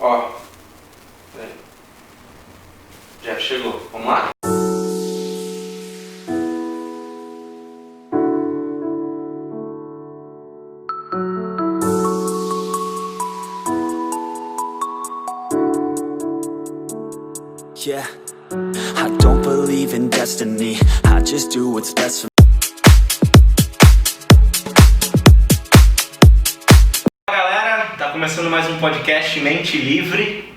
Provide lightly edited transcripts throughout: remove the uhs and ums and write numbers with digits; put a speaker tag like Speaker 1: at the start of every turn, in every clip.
Speaker 1: Ó, Jeff chegou. Vamos lá?
Speaker 2: Yeah, I don't believe in destiny. I just do what's best for
Speaker 1: Galera, tá começando mais um podcast Mente Livre.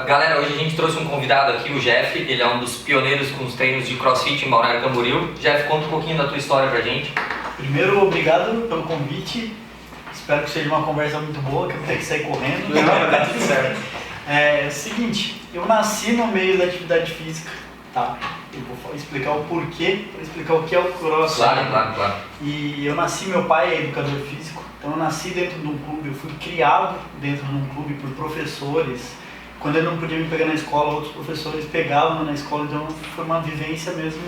Speaker 3: Galera, hoje a gente trouxe um convidado aqui, o Jeff. Ele é um dos pioneiros com os treinos de CrossFit em Balneário Camboriú. Jeff, conta um pouquinho da tua história pra gente.
Speaker 4: Primeiro, obrigado pelo convite. Espero que seja uma conversa muito boa, que eu vou ter que sair correndo.
Speaker 1: Não, vai dar tudo certo.
Speaker 4: É o seguinte, eu nasci no meio da atividade física, tá? Eu vou explicar o porquê, vou explicar o que é o CrossFit.
Speaker 3: Claro.
Speaker 4: E eu nasci, meu pai é educador físico, então eu nasci dentro de um clube, eu fui criado dentro de um clube por professores. Quando eu não podia me pegar na escola, outros professores pegavam na escola, então foi uma vivência mesmo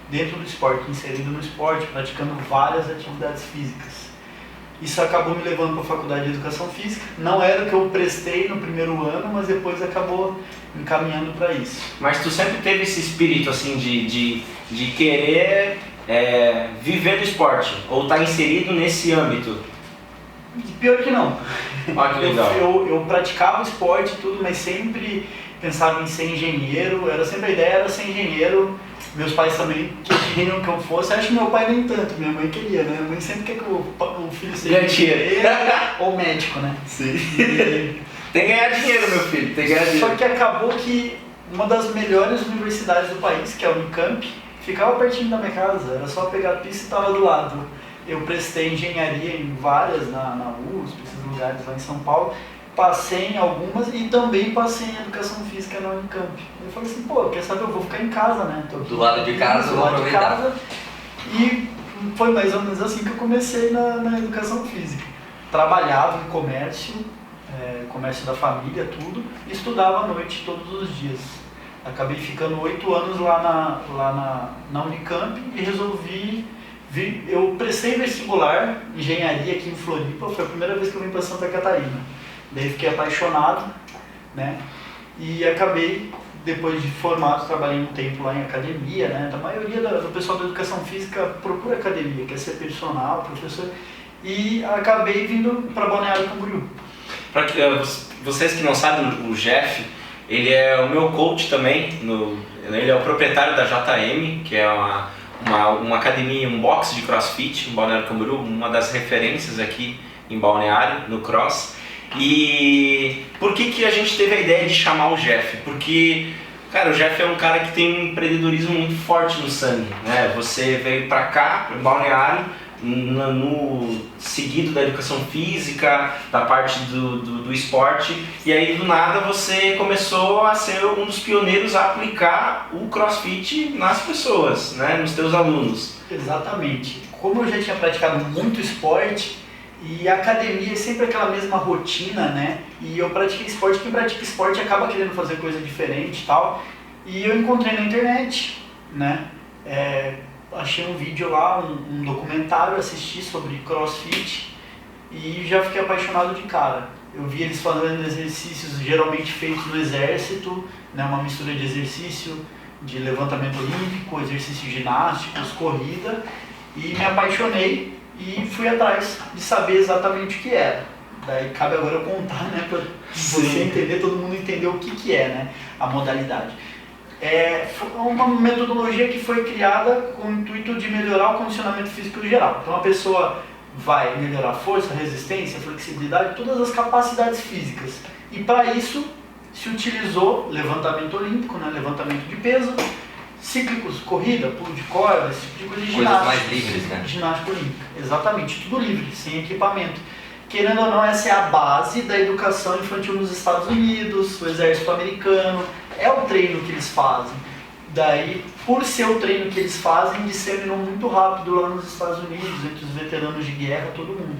Speaker 4: dentro do esporte, inserido no esporte, praticando várias atividades físicas. Isso acabou me levando para a faculdade de educação física. Não era o que eu prestei no primeiro ano, mas depois acabou me encaminhando para isso.
Speaker 1: Mas tu sempre teve esse espírito assim de querer viver do esporte, ou tá inserido nesse âmbito?
Speaker 4: E pior que não.
Speaker 1: Olha que legal.
Speaker 4: Eu praticava esporte e tudo, mas sempre pensava em ser engenheiro. Sempre a ideia era ser engenheiro. Meus pais também queriam que eu fosse. Acho que meu pai nem tanto, minha mãe queria, né? Minha mãe sempre quer que o filho seja engenheiro ou médico, né?
Speaker 1: Sim. Tem que ganhar dinheiro, meu filho, tem que ganhar dinheiro.
Speaker 4: Só que acabou que uma das melhores universidades do país, que é a Unicamp, ficava pertinho da minha casa. Era só pegar a pista e estava do lado. Eu prestei engenharia em várias, na USP, esses lugares lá em São Paulo. Passei em algumas e também passei em educação física na Unicamp. Eu falei assim, pô, quer saber, eu vou ficar em casa, né? Tô
Speaker 3: Do lado de casa, vou aproveitar.
Speaker 4: E foi mais ou menos assim que eu comecei na educação física. Trabalhava em comércio, comércio da família, tudo, e estudava à noite todos os dias. Acabei ficando 8 anos lá na Unicamp e resolvi vir. Eu prestei vestibular, engenharia aqui em Floripa, foi a primeira vez que eu vim para Santa Catarina. Daí fiquei apaixonado, né? E acabei, depois de formado, trabalhei um tempo lá em academia, né? A maioria do pessoal da educação física procura academia, quer ser personal, professor. E acabei vindo para Balneário Camboriú.
Speaker 1: Para vocês que não sabem, o Jeff, ele é o meu coach também. Ele é o proprietário da JM, que é uma academia, um box de CrossFit em Balneário Camboriú, uma das referências aqui em Balneário, no Cross. E por que a gente teve a ideia de chamar o Jeff? Porque, cara, o Jeff é um cara que tem um empreendedorismo muito forte no sangue, né? Você veio pra cá, em Balneário, no seguido da educação física, da parte do esporte, e aí do nada você começou a ser um dos pioneiros a aplicar o CrossFit nas pessoas, né? Nos teus alunos.
Speaker 4: Exatamente. Como eu já tinha praticado muito esporte, e a academia é sempre aquela mesma rotina, né? E eu pratiquei esporte, quem pratica esporte acaba querendo fazer coisa diferente e tal. E eu encontrei na internet, né? Achei um vídeo lá, um documentário, assisti sobre CrossFit e já fiquei apaixonado de cara. Eu vi eles fazendo exercícios geralmente feitos no exército, né? Uma mistura de exercício de levantamento olímpico, exercícios ginásticos, corrida, e me apaixonei. E fui atrás de saber exatamente o que era. Daí cabe agora eu contar, né, para você entender, todo mundo entender o que é, né, a modalidade. É uma metodologia que foi criada com o intuito de melhorar o condicionamento físico geral. Então a pessoa vai melhorar a força, resistência, flexibilidade, todas as capacidades físicas. E para isso se utilizou levantamento olímpico, né, levantamento de peso, cíclicos, corrida, pulo de corda, esse tipo de coisa de ginástica.
Speaker 3: Coisas mais livres, né?
Speaker 4: Ginástica olímpica, exatamente, tudo livre, sem equipamento. Querendo ou não, essa é a base da educação infantil nos Estados Unidos, o exército americano, é o treino que eles fazem. Daí, por ser o treino que eles fazem, disseminou muito rápido lá nos Estados Unidos, entre os veteranos de guerra, todo mundo.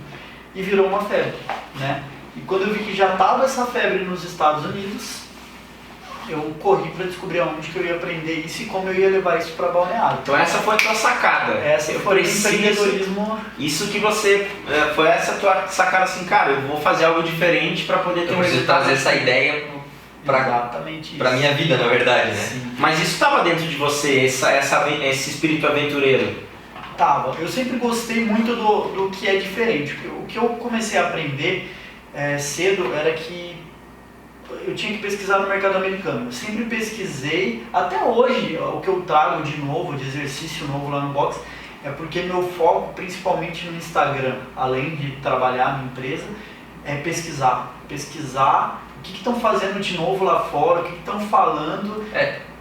Speaker 4: E virou uma febre, né? E quando eu vi que já estava essa febre nos Estados Unidos, eu corri para descobrir onde que eu ia aprender isso e como eu ia levar isso para Balneário.
Speaker 1: Então essa foi a tua sacada.
Speaker 4: Essa foi o empreendedorismo.
Speaker 1: Isso que você, foi essa tua sacada assim, cara, eu vou fazer algo diferente para poder ter
Speaker 3: Eu
Speaker 1: um
Speaker 3: preciso
Speaker 1: resultado.
Speaker 3: trazer essa ideia
Speaker 4: Exatamente
Speaker 3: pra
Speaker 4: isso.
Speaker 3: minha vida, na verdade, né?
Speaker 4: Sim.
Speaker 1: Mas isso estava dentro de você, esse espírito aventureiro?
Speaker 4: Tava. Eu sempre gostei muito do que é diferente. O que eu comecei a aprender cedo era que eu tinha que pesquisar no mercado americano. Eu sempre pesquisei, até hoje, o que eu trago de novo, de exercício novo lá no box, é porque meu foco, principalmente no Instagram, além de trabalhar na empresa, é pesquisar. Pesquisar o que estão fazendo de novo lá fora, o que estão falando,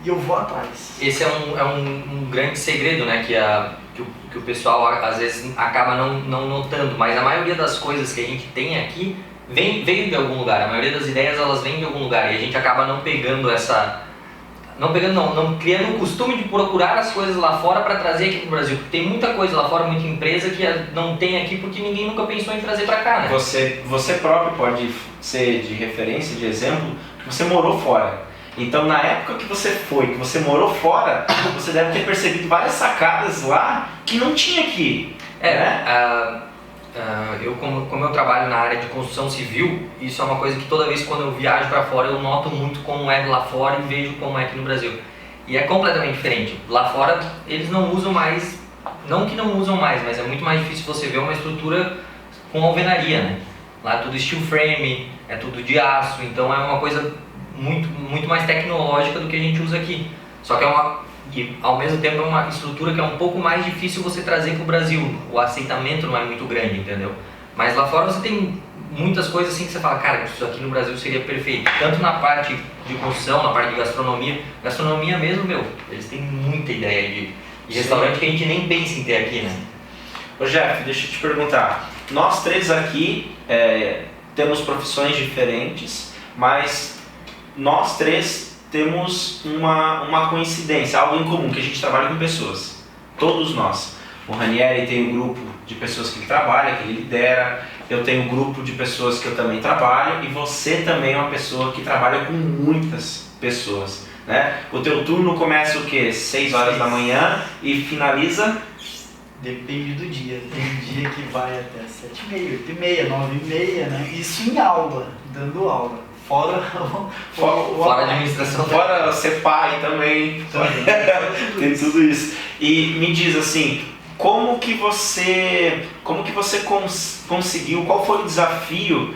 Speaker 4: e eu vou atrás.
Speaker 3: Esse é um grande segredo, né, que o pessoal às vezes acaba não notando, mas a maioria das coisas que a gente tem aqui veio de algum lugar, a maioria das ideias elas vêm de algum lugar e a gente acaba não criando o costume de procurar as coisas lá fora para trazer aqui pro Brasil, porque tem muita coisa lá fora, muita empresa que não tem aqui porque ninguém nunca pensou em trazer para cá, né?
Speaker 1: Você próprio pode ser de referência, de exemplo, que você morou fora. Então, na época que você morou fora, você deve ter percebido várias sacadas lá que não tinha aqui. Né?
Speaker 3: Eu como eu trabalho na área de construção civil, isso é uma coisa que toda vez quando eu viajo para fora eu noto muito como é lá fora e vejo como é aqui no Brasil. E é completamente diferente. Lá fora eles não usam mais, não que não usam mais, mas é muito mais difícil você ver uma estrutura com alvenaria, né? Lá é tudo steel frame, é tudo de aço, então é uma coisa muito mais tecnológica do que a gente usa aqui. Só que e ao mesmo tempo é uma estrutura que é um pouco mais difícil você trazer para o Brasil. O aceitamento não é muito grande, entendeu? Mas lá fora você tem muitas coisas assim que você fala, cara, isso aqui no Brasil seria perfeito. Tanto na parte de construção, na parte de gastronomia. Gastronomia mesmo, eles têm muita ideia de restaurante que a gente nem pensa em ter aqui, né?
Speaker 1: Ô Jeff, deixa eu te perguntar. Nós três aqui temos profissões diferentes, mas nós três temos uma coincidência, algo em comum, que a gente trabalha com pessoas. Todos nós. O Ranieri tem um grupo de pessoas que ele trabalha, que ele lidera. Eu tenho um grupo de pessoas que eu também trabalho. E você também é uma pessoa que trabalha com muitas pessoas. Né? O teu turno começa o quê? 6 horas da manhã e finaliza?
Speaker 4: Depende do dia. Tem dia que vai até 7h30, 8h30, 9h30, né? Isso em aula, dando aula. Fora
Speaker 3: a administração.
Speaker 1: Fora ser pai também. Tem tudo isso. E me diz assim, como que você conseguiu, qual foi o desafio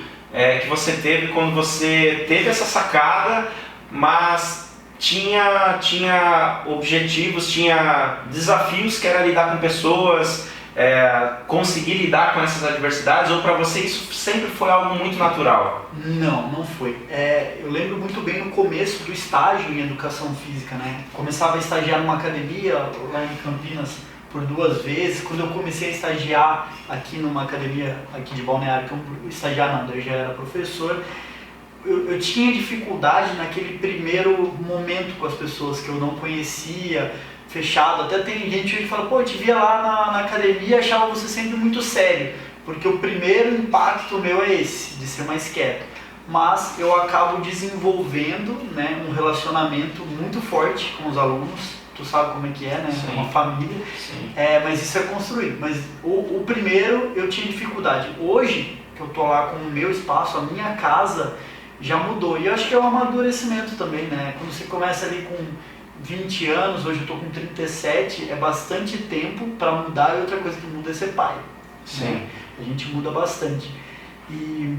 Speaker 1: que você teve quando você teve essa sacada, mas tinha objetivos, tinha desafios que era lidar com pessoas, conseguir lidar com essas adversidades, ou para você isso sempre foi algo muito natural?
Speaker 4: Não foi. Eu lembro muito bem no começo do estágio em educação física, né? Começava a estagiar numa academia lá em Campinas por 2 vezes. Quando eu comecei a estagiar aqui numa academia aqui de Balneário, daí eu já era professor, eu tinha dificuldade naquele primeiro momento com as pessoas que eu não conhecia, fechado. Até tem gente que fala, pô, eu te via lá na academia e achava você sempre muito sério, porque o primeiro impacto meu é esse, de ser mais quieto. Mas eu acabo desenvolvendo, né, um relacionamento muito forte com os alunos, tu sabe como é que é, né?
Speaker 1: Sim.
Speaker 4: É uma família, mas isso é construído. Mas o primeiro eu tinha dificuldade. Hoje, que eu tô lá com o meu espaço, a minha casa, já mudou. E eu acho que é um amadurecimento também, né? Quando você começa ali com 20 anos, hoje eu tô com 37, é bastante tempo para mudar, e outra coisa que muda é ser pai.
Speaker 1: Sim.
Speaker 4: Né? A gente muda bastante. E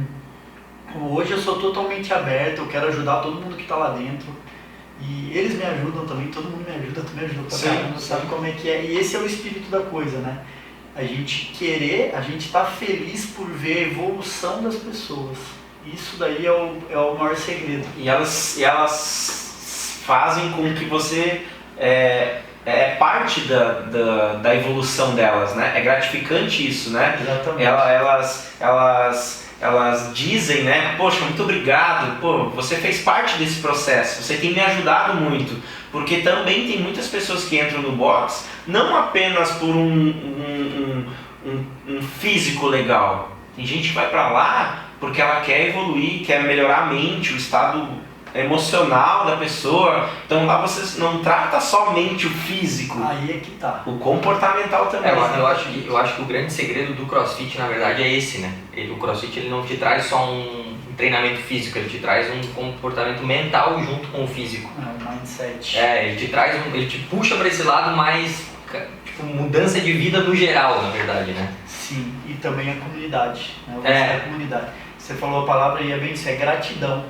Speaker 4: hoje eu sou totalmente aberto, eu quero ajudar todo mundo que está lá dentro. E eles me ajudam também, todo mundo me ajuda, tu me ajuda pra caramba, sabe como é que é. E esse é o espírito da coisa, né? A gente tá feliz por ver a evolução das pessoas. Isso daí é o maior segredo.
Speaker 1: E elas fazem com que você parte da evolução delas, né? É gratificante isso, né?
Speaker 4: Exatamente.
Speaker 1: Elas dizem, né? Poxa, muito obrigado, pô, você fez parte desse processo, você tem me ajudado muito. Porque também tem muitas pessoas que entram no box não apenas por um físico legal. Tem gente que vai pra lá porque ela quer evoluir, quer melhorar a mente, o estado emocional da pessoa. Então lá você não trata somente o físico,
Speaker 4: Aí é que tá.
Speaker 1: o comportamental também.
Speaker 3: Eu acho que o grande segredo do CrossFit, na verdade, é esse, né? O CrossFit ele não te traz só um treinamento físico, ele te traz um comportamento mental junto com o físico.
Speaker 4: O mindset.
Speaker 3: Ele te puxa para esse lado mais, tipo, mudança de vida no geral, na verdade, né?
Speaker 4: Sim, e também a comunidade, né? A comunidade. Você falou a palavra e é bem isso, é gratidão.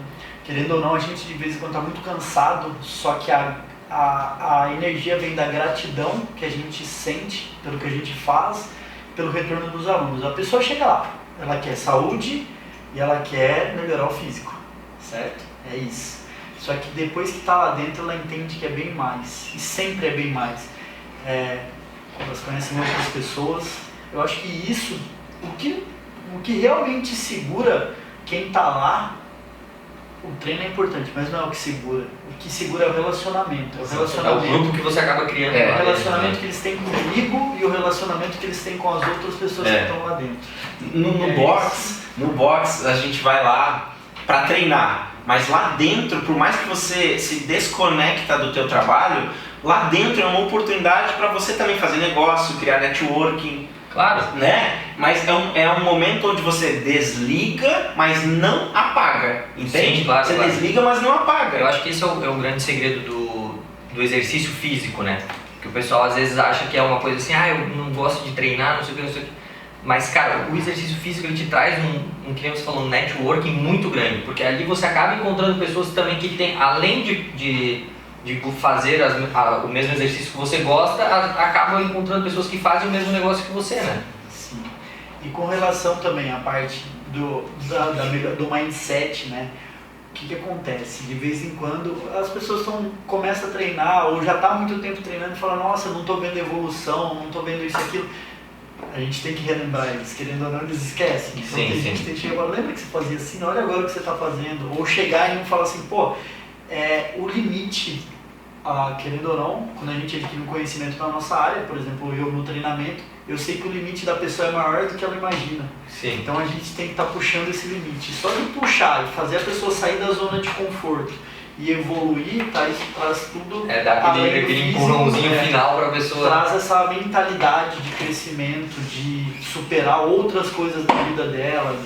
Speaker 4: Querendo ou não, a gente de vez em quando está muito cansado, só que a energia vem da gratidão que a gente sente pelo que a gente faz, pelo retorno dos alunos. A pessoa chega lá, ela quer saúde e ela quer melhorar o físico, certo? É isso. Só que depois que está lá dentro, ela entende que é bem mais, e sempre é bem mais. Quando elas conhecem outras pessoas, eu acho que isso, o que realmente segura quem está lá, o treino é importante, mas não é o que segura. O que segura é o relacionamento.
Speaker 3: É o grupo que você acaba criando.
Speaker 4: O relacionamento que eles têm comigo e o relacionamento que eles têm com as outras pessoas que estão lá dentro.
Speaker 1: No box a gente vai lá para treinar, mas lá dentro, por mais que você se desconecta do teu trabalho, lá dentro é uma oportunidade para você também fazer negócio, criar networking.
Speaker 3: Claro.
Speaker 1: Né? Mas é um momento onde você desliga, mas não apaga. Entende?
Speaker 3: Sim, claro,
Speaker 1: você desliga, mas não apaga.
Speaker 3: Eu acho que esse é o grande segredo do exercício físico, né? Que o pessoal às vezes acha que é uma coisa assim, eu não gosto de treinar, não sei o que, não sei o que. Mas, cara, o exercício físico ele te traz que nem você falou, um networking muito grande. Porque ali você acaba encontrando pessoas também que tem, além de fazer o mesmo exercício que você gosta, acabam encontrando pessoas que fazem o mesmo negócio que você, né?
Speaker 4: Sim. E com relação também à parte do mindset, né? O que acontece? De vez em quando as pessoas começam a treinar ou já está há muito tempo treinando e falam, nossa, não estou vendo evolução, não estou vendo isso, aquilo. A gente tem que relembrar eles, querendo ou não, eles esquecem. Então a gente tem que chegar agora, lembra que você fazia assim, olha agora o que você está fazendo. Ou chegar e um falar assim, o limite, querendo ou não, quando a gente adquire um conhecimento na nossa área, por exemplo, eu no treinamento, eu sei que o limite da pessoa é maior do que ela imagina.
Speaker 3: Sim.
Speaker 4: Então a gente tem que estar puxando esse limite. Só de puxar e fazer a pessoa sair da zona de conforto e evoluir, isso traz tudo.
Speaker 3: Dar aquele empurrãozinho final para a pessoa.
Speaker 4: Traz essa mentalidade de crescimento, de superar outras coisas da vida dela,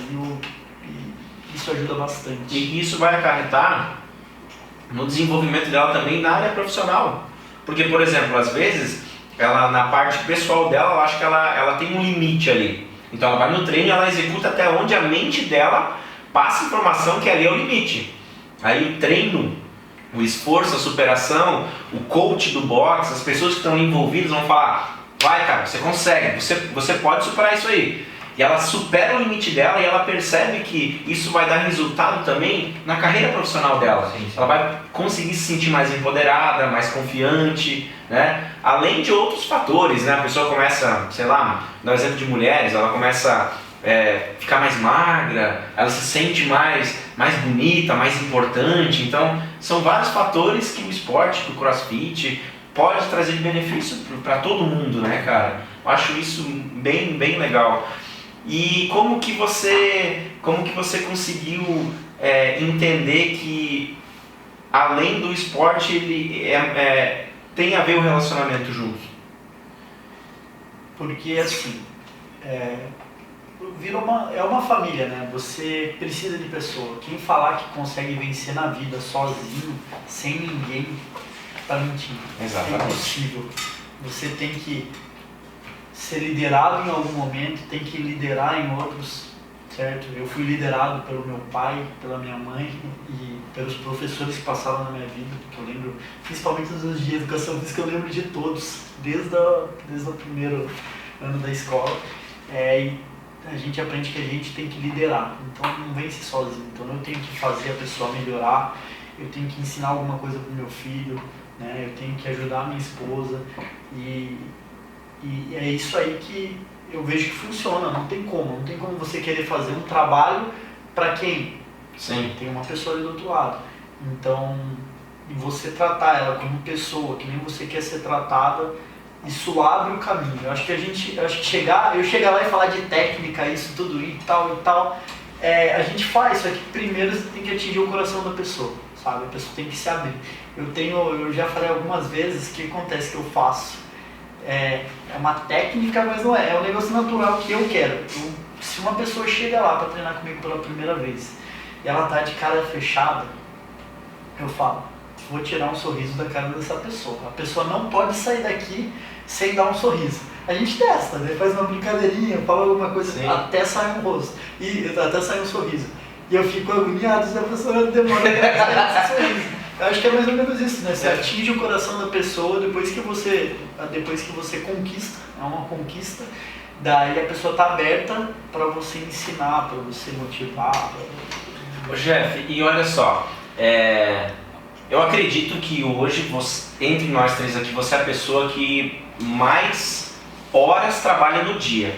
Speaker 4: e isso ajuda bastante.
Speaker 1: E isso vai acarretar no desenvolvimento dela também na área profissional. Porque, por exemplo, às vezes, ela na parte pessoal dela, eu acho que ela tem um limite ali. Então ela vai no treino e ela executa até onde a mente dela passa informação que ali é o limite. Aí o treino, o esforço, a superação, o coach do boxe, as pessoas que estão envolvidas vão falar, vai cara, você consegue, você pode superar isso aí. E ela supera o limite dela e ela percebe que isso vai dar resultado também na carreira profissional dela.
Speaker 3: Sim.
Speaker 1: Ela vai conseguir se sentir mais empoderada, mais confiante, né? Além de outros fatores, né? A pessoa começa, sei lá, no exemplo de mulheres, ela começa a ficar mais magra, ela se sente mais bonita, mais importante. Então, são vários fatores que o esporte, que o CrossFit pode trazer de benefício para todo mundo, né, cara? Eu acho isso bem, bem legal. E como que você conseguiu entender que além do esporte ele tem a ver o relacionamento junto?
Speaker 4: Porque assim, é uma família, né? Você precisa de pessoa. Quem falar que consegue vencer na vida sozinho, sem ninguém, tá mentindo.
Speaker 1: Exatamente.
Speaker 4: É impossível. Você tem que ser liderado em algum momento, tem que liderar em outros, certo? Eu fui liderado pelo meu pai, pela minha mãe e pelos professores que passaram na minha vida, que eu lembro, principalmente nos anos de educação física, eu lembro de todos, desde o primeiro ano da escola. E a gente aprende que a gente tem que liderar, então não vence sozinho. Então eu tenho que fazer a pessoa melhorar, eu tenho que ensinar alguma coisa pro meu filho, né? Eu tenho que ajudar a minha esposa e é isso aí que eu vejo que funciona. Não tem como você querer fazer um trabalho para quem?
Speaker 1: Sim.
Speaker 4: Tem uma pessoa ali do outro lado. Então, e você tratar ela como pessoa, que nem você quer ser tratada, isso abre o caminho. Eu acho que eu chegar lá e falar de técnica, isso tudo e tal, a gente faz, só que primeiro você tem que atingir o coração da pessoa, sabe? A pessoa tem que se abrir. Eu já falei algumas vezes, o que acontece que eu faço? É uma técnica, mas não é um negócio natural que eu quero. Se uma pessoa chega lá para treinar comigo pela primeira vez e ela tá de cara fechada, eu falo, vou tirar um sorriso da cara dessa pessoa. A pessoa não pode sair daqui sem dar um sorriso. A gente testa, né? Faz uma brincadeirinha, fala alguma coisa, sim, até sair um rosto, até sair um sorriso. E eu fico agoniado se a pessoa demora para sair esse sorriso. Eu acho que é mais ou menos isso, né? Você atinge o coração da pessoa depois que você conquista, é uma conquista, daí a pessoa tá aberta para você ensinar, para você motivar.
Speaker 1: Ô Jeff, e olha só, eu acredito que hoje, entre nós três aqui, você é a pessoa que mais horas trabalha no dia.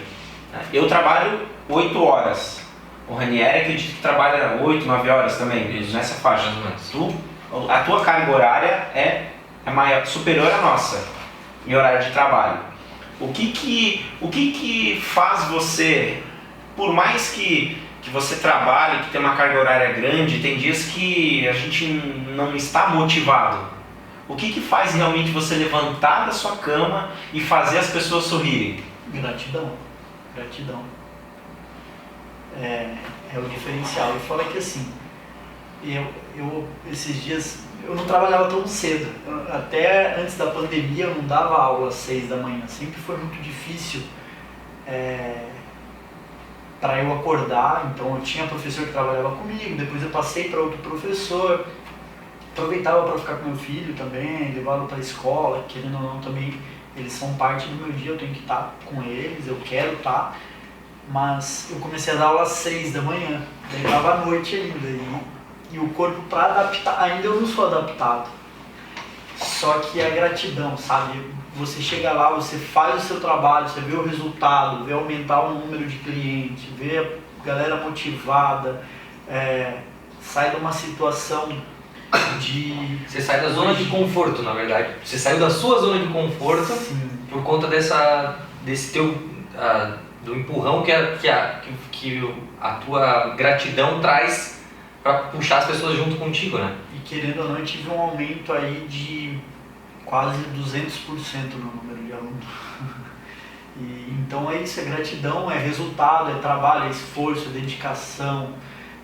Speaker 1: Eu trabalho 8 horas. O Ranieri acredito que trabalha 8, 9 horas também, isso, nessa faixa. A tua carga horária é maior, superior à nossa em horário de trabalho. O que faz você, por mais que você trabalhe, que tem uma carga horária grande, tem dias que a gente não está motivado. O que faz realmente você levantar da sua cama e fazer as pessoas sorrirem?
Speaker 4: Gratidão. É o diferencial. E fora que assim, eu esses dias eu não trabalhava tão cedo. Até antes da pandemia eu não dava aula às 6 da manhã. Sempre foi muito difícil para eu acordar. Então eu tinha professor que trabalhava comigo, depois eu passei para outro professor. Aproveitava para ficar com meu filho também, levá-lo para a escola, querendo ou não também, eles são parte do meu dia, eu tenho que estar com eles, eu quero estar. Mas eu comecei a dar aula às 6 da manhã, daí estava à noite ainda. E o corpo para adaptar, ainda eu não sou adaptado. Só que a gratidão, sabe? Você chega lá, você faz o seu trabalho, você vê o resultado, vê aumentar o número de clientes, vê a galera motivada, sai de uma situação de...
Speaker 3: Você sai da zona de conforto, na verdade. Você saiu da sua zona de conforto. Sim. Por conta desse teu... do empurrão que a tua gratidão traz para puxar as pessoas junto contigo, né?
Speaker 4: E querendo ou não, eu tive um aumento aí de quase 200% no número de alunos. Então é isso, é gratidão, é resultado, é trabalho, é esforço, é dedicação,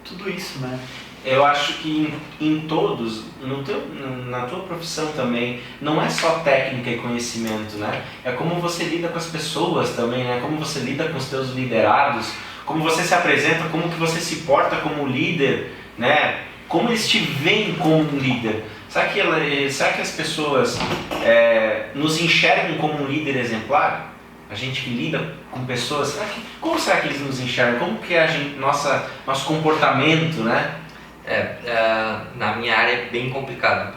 Speaker 4: tudo isso, né?
Speaker 1: Eu acho que em todos, na tua profissão também, não é só técnica e conhecimento, né? É como você lida com as pessoas também, né? Como você lida com os teus liderados, como você se apresenta, como que você se porta como líder, né? Como eles te veem como um líder. Será que as pessoas nos enxergam como um líder exemplar? A gente que lida com pessoas, como será que eles nos enxergam? Como que é nosso comportamento, né?
Speaker 3: Na minha área é bem complicado.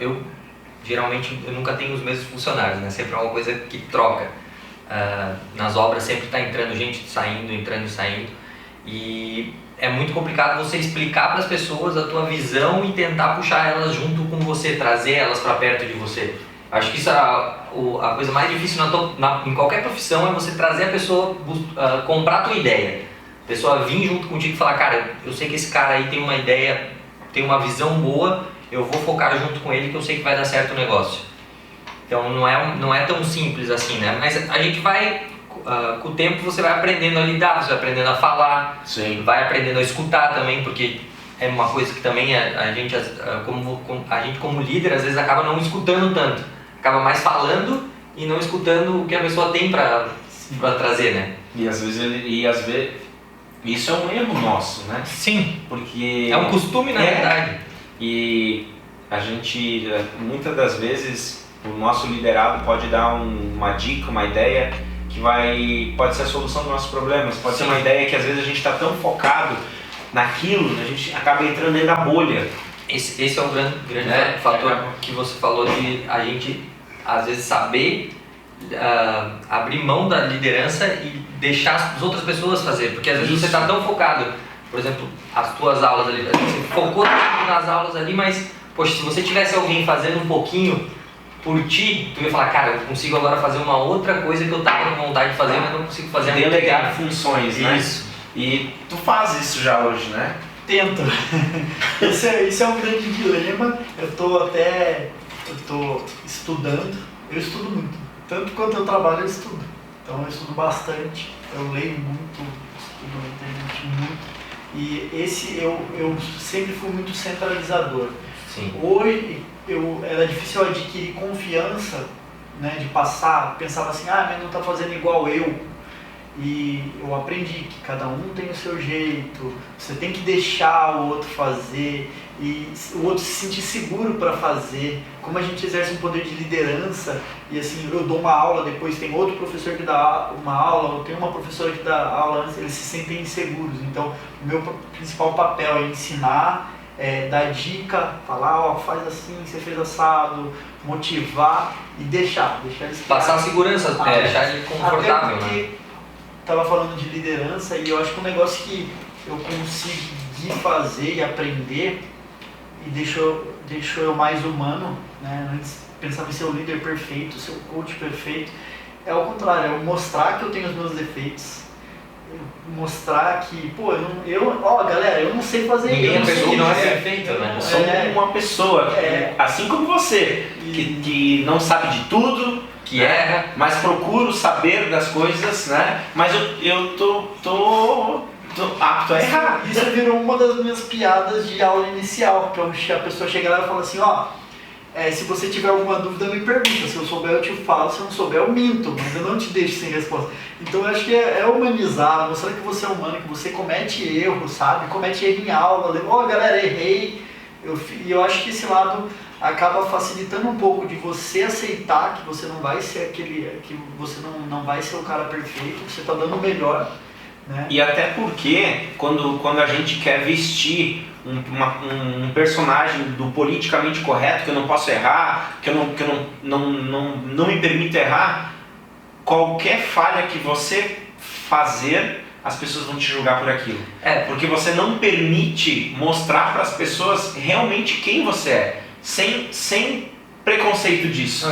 Speaker 3: Geralmente eu nunca tenho os mesmos funcionários, né? Sempre é uma coisa que troca. Nas obras sempre está entrando gente, entrando e saindo. E é muito complicado você explicar para as pessoas a tua visão e tentar puxar elas junto com você, trazer elas para perto de você. Acho que isso a coisa mais difícil em qualquer profissão é você trazer a pessoa, comprar a tua ideia. A pessoa vir junto contigo e falar, cara, eu sei que esse cara aí tem uma ideia, tem uma visão boa, eu vou focar junto com ele que eu sei que vai dar certo o negócio. Então não é tão simples assim, né? Mas a gente vai, com o tempo você vai aprendendo a lidar, você vai aprendendo a falar, sim, vai aprendendo a escutar também, porque é uma coisa que também a gente como líder às vezes acaba não escutando tanto, acaba mais falando e não escutando o que a pessoa tem para trazer, né?
Speaker 1: E às vezes isso é um erro nosso, né?
Speaker 3: Sim,
Speaker 1: porque
Speaker 3: é um costume, na verdade.
Speaker 1: E a gente, muitas das vezes, o nosso liderado pode dar uma dica, uma ideia que pode ser a solução dos nossos problemas. Pode ser uma ideia que às vezes a gente está tão focado naquilo, a gente acaba entrando dentro da bolha.
Speaker 3: Esse é um grande fator que você falou, de a gente às vezes saber abrir mão da liderança e deixar as outras pessoas fazer, porque às vezes você está tão focado, por exemplo, as tuas aulas ali, você focou nas aulas ali, mas poxa, se você tivesse alguém fazendo um pouquinho por ti, tu ia falar, cara, eu consigo agora fazer uma outra coisa que eu estava com vontade de fazer, mas não consigo fazer.
Speaker 1: Delegar funções, né?
Speaker 3: Isso.
Speaker 1: E tu faz isso já hoje, né?
Speaker 4: Tento. Esse é um grande dilema. Eu tô estudando. Eu estudo muito. Tanto quanto eu trabalho, eu estudo. Então eu estudo bastante. Eu leio muito, estudo na internet muito. E eu sempre fui muito centralizador.
Speaker 3: Sim.
Speaker 4: Hoje era difícil eu adquirir confiança, né, de passar, pensava assim, mas não está fazendo igual eu. E eu aprendi que cada um tem o seu jeito, você tem que deixar o outro fazer e o outro se sentir seguro para fazer. Como a gente exerce um poder de liderança e assim, eu dou uma aula, depois tem outro professor que dá uma aula, ou tem uma professora que dá aula antes, eles se sentem inseguros. Então, o meu principal papel é ensinar, dar dica, falar, faz assim, você fez assado, motivar e deixar eles
Speaker 3: passar a segurança, deixar ele confortável,
Speaker 4: até porque,
Speaker 3: né?
Speaker 4: Tava falando de liderança e eu acho que um negócio que eu consegui fazer e aprender e deixou eu mais humano, né? Antes pensava em ser o líder perfeito, ser o coach perfeito, é o contrário, é eu mostrar que eu tenho os meus defeitos, mostrar que, galera, eu não sei fazer isso.
Speaker 3: Ninguém é pessoa que não é
Speaker 1: isso.
Speaker 3: perfeito, né?
Speaker 1: Eu sou uma pessoa, assim como você, que não sabe de tudo,
Speaker 3: que erra,
Speaker 1: mas procuro saber das coisas, né? Mas eu tô apto a errar.
Speaker 4: Isso virou uma das minhas piadas de aula inicial, que a pessoa chega lá e fala assim, se você tiver alguma dúvida, me pergunta. Se eu souber, eu te falo. Se eu não souber, eu minto. Mas eu não te deixo sem resposta. Então, eu acho que é humanizar, mostrar que você é humano, que você comete erro, sabe? Comete erro em aula. Galera, errei. E eu acho que esse lado acaba facilitando um pouco de você aceitar que você não vai ser que você não vai ser o cara perfeito, que você está dando o melhor. Né?
Speaker 1: E até porque, quando a gente quer vestir um personagem do politicamente correto, que eu não posso errar, que eu não me permito errar, qualquer falha que você fazer, as pessoas vão te julgar por aquilo. Porque você não permite mostrar para as pessoas realmente quem você é, sem preconceito disso.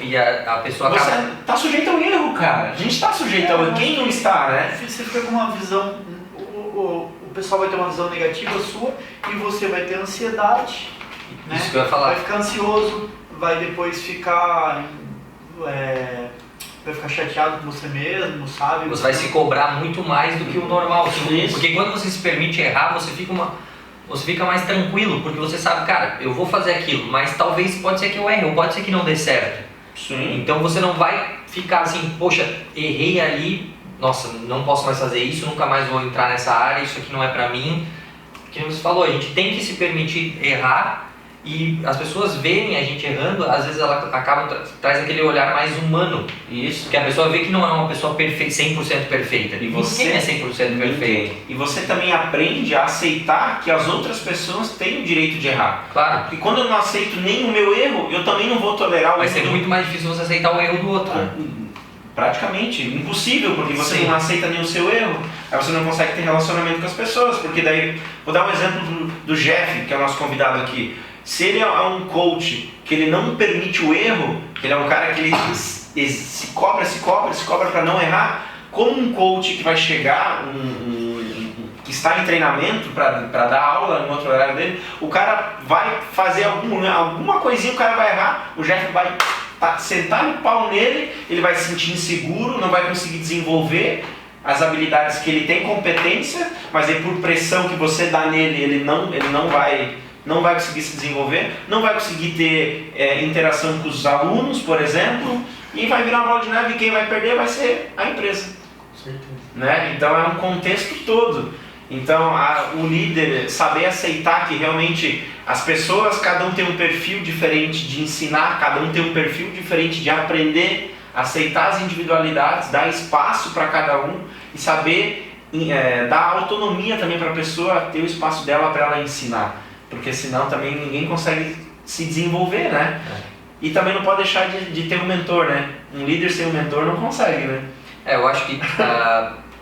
Speaker 3: E a pessoa acaba...
Speaker 1: Você tá sujeito ao erro, cara. A gente tá sujeito ao erro. Quem não está, né?
Speaker 4: Você fica com uma visão... O pessoal vai ter uma visão negativa sua e você vai ter ansiedade. Né?
Speaker 3: Isso que eu ia falar.
Speaker 4: Vai ficar ansioso, vai depois ficar... vai ficar chateado com você mesmo, sabe?
Speaker 3: Você vai se cobrar muito mais do que o normal.
Speaker 1: Isso.
Speaker 3: Porque quando você se permite errar, você fica mais tranquilo, porque você sabe, cara, eu vou fazer aquilo, mas talvez pode ser que eu erre, ou pode ser que não dê certo.
Speaker 1: Sim.
Speaker 3: Então você não vai ficar assim, poxa, errei ali, nossa, não posso mais fazer isso, nunca mais vou entrar nessa área, isso aqui não é pra mim. Porque você falou, a gente tem que se permitir errar, e as pessoas verem a gente errando, às vezes ela traz aquele olhar mais humano.
Speaker 1: Isso.
Speaker 3: Porque a pessoa vê que não é uma pessoa 100% perfeita.
Speaker 1: E você
Speaker 3: ninguém é 100% perfeito.
Speaker 1: E você também aprende a aceitar que as outras pessoas têm o direito de errar.
Speaker 3: Claro.
Speaker 1: E quando eu não aceito nem o meu erro, eu também não vou tolerar o
Speaker 3: Vai
Speaker 1: erro
Speaker 3: ser muito mais difícil você aceitar o erro do outro.
Speaker 1: Praticamente impossível, porque você
Speaker 3: Sim.
Speaker 1: não aceita nem o seu erro, aí você não consegue ter relacionamento com as pessoas, porque daí, vou dar um exemplo do Jeff, que é o nosso convidado aqui. Se ele é um coach que ele não permite o erro, que ele é um cara que ele se cobra para não errar, como um coach que vai chegar, que está em treinamento para dar aula em outro horário dele, o cara vai fazer alguma coisinha, o cara vai errar, o Jeff vai sentar no pau nele, ele vai se sentir inseguro, não vai conseguir desenvolver as habilidades que ele tem competência, mas aí por pressão que você dá nele, ele não vai conseguir se desenvolver, não vai conseguir ter interação com os alunos, por exemplo, e vai virar uma bola de neve e quem vai perder vai ser a empresa. Né? Então é um contexto todo. Então o líder saber aceitar que realmente as pessoas, cada um tem um perfil diferente de ensinar, cada um tem um perfil diferente de aprender, aceitar as individualidades, dar espaço para cada um e saber dar autonomia também para a pessoa ter o espaço dela para ela ensinar. Porque senão também ninguém consegue se desenvolver, né? E também não pode deixar de ter um mentor, né? Um líder sem um mentor não consegue, né?
Speaker 3: Eu acho que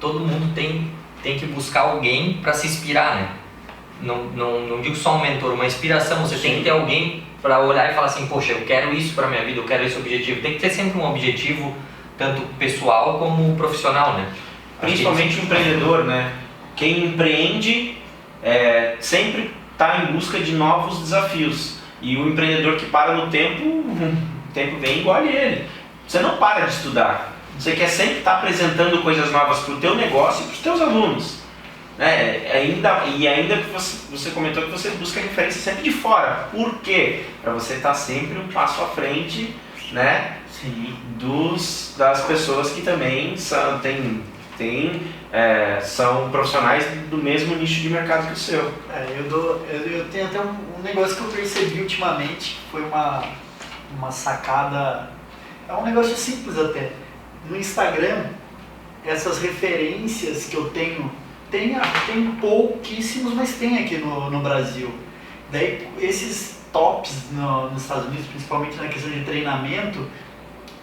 Speaker 3: todo mundo tem que buscar alguém para se inspirar, né? Não digo só um mentor, uma inspiração. Você tem que ter alguém para olhar e falar assim, poxa, eu quero isso para minha vida, eu quero esse objetivo. Tem que ter sempre um objetivo, tanto pessoal como profissional, né?
Speaker 1: Principalmente o empreendedor, né? Quem empreende sempre está em busca de novos desafios. E o empreendedor que para no tempo, o tempo vem e engole ele. Você não para de estudar. Você quer sempre estar apresentando coisas novas para o teu negócio e para os teus alunos. Ainda que você comentou que você busca referência sempre de fora. Por quê? Para você estar sempre um passo à frente, né?
Speaker 4: Sim.
Speaker 1: Das pessoas que também são profissionais do mesmo nicho de mercado que o seu.
Speaker 4: Eu tenho até um negócio que eu percebi ultimamente, foi uma sacada, é um negócio simples até. No Instagram, essas referências que eu tenho pouquíssimos, mas tem aqui no Brasil. Daí esses tops nos Estados Unidos, principalmente na questão de treinamento,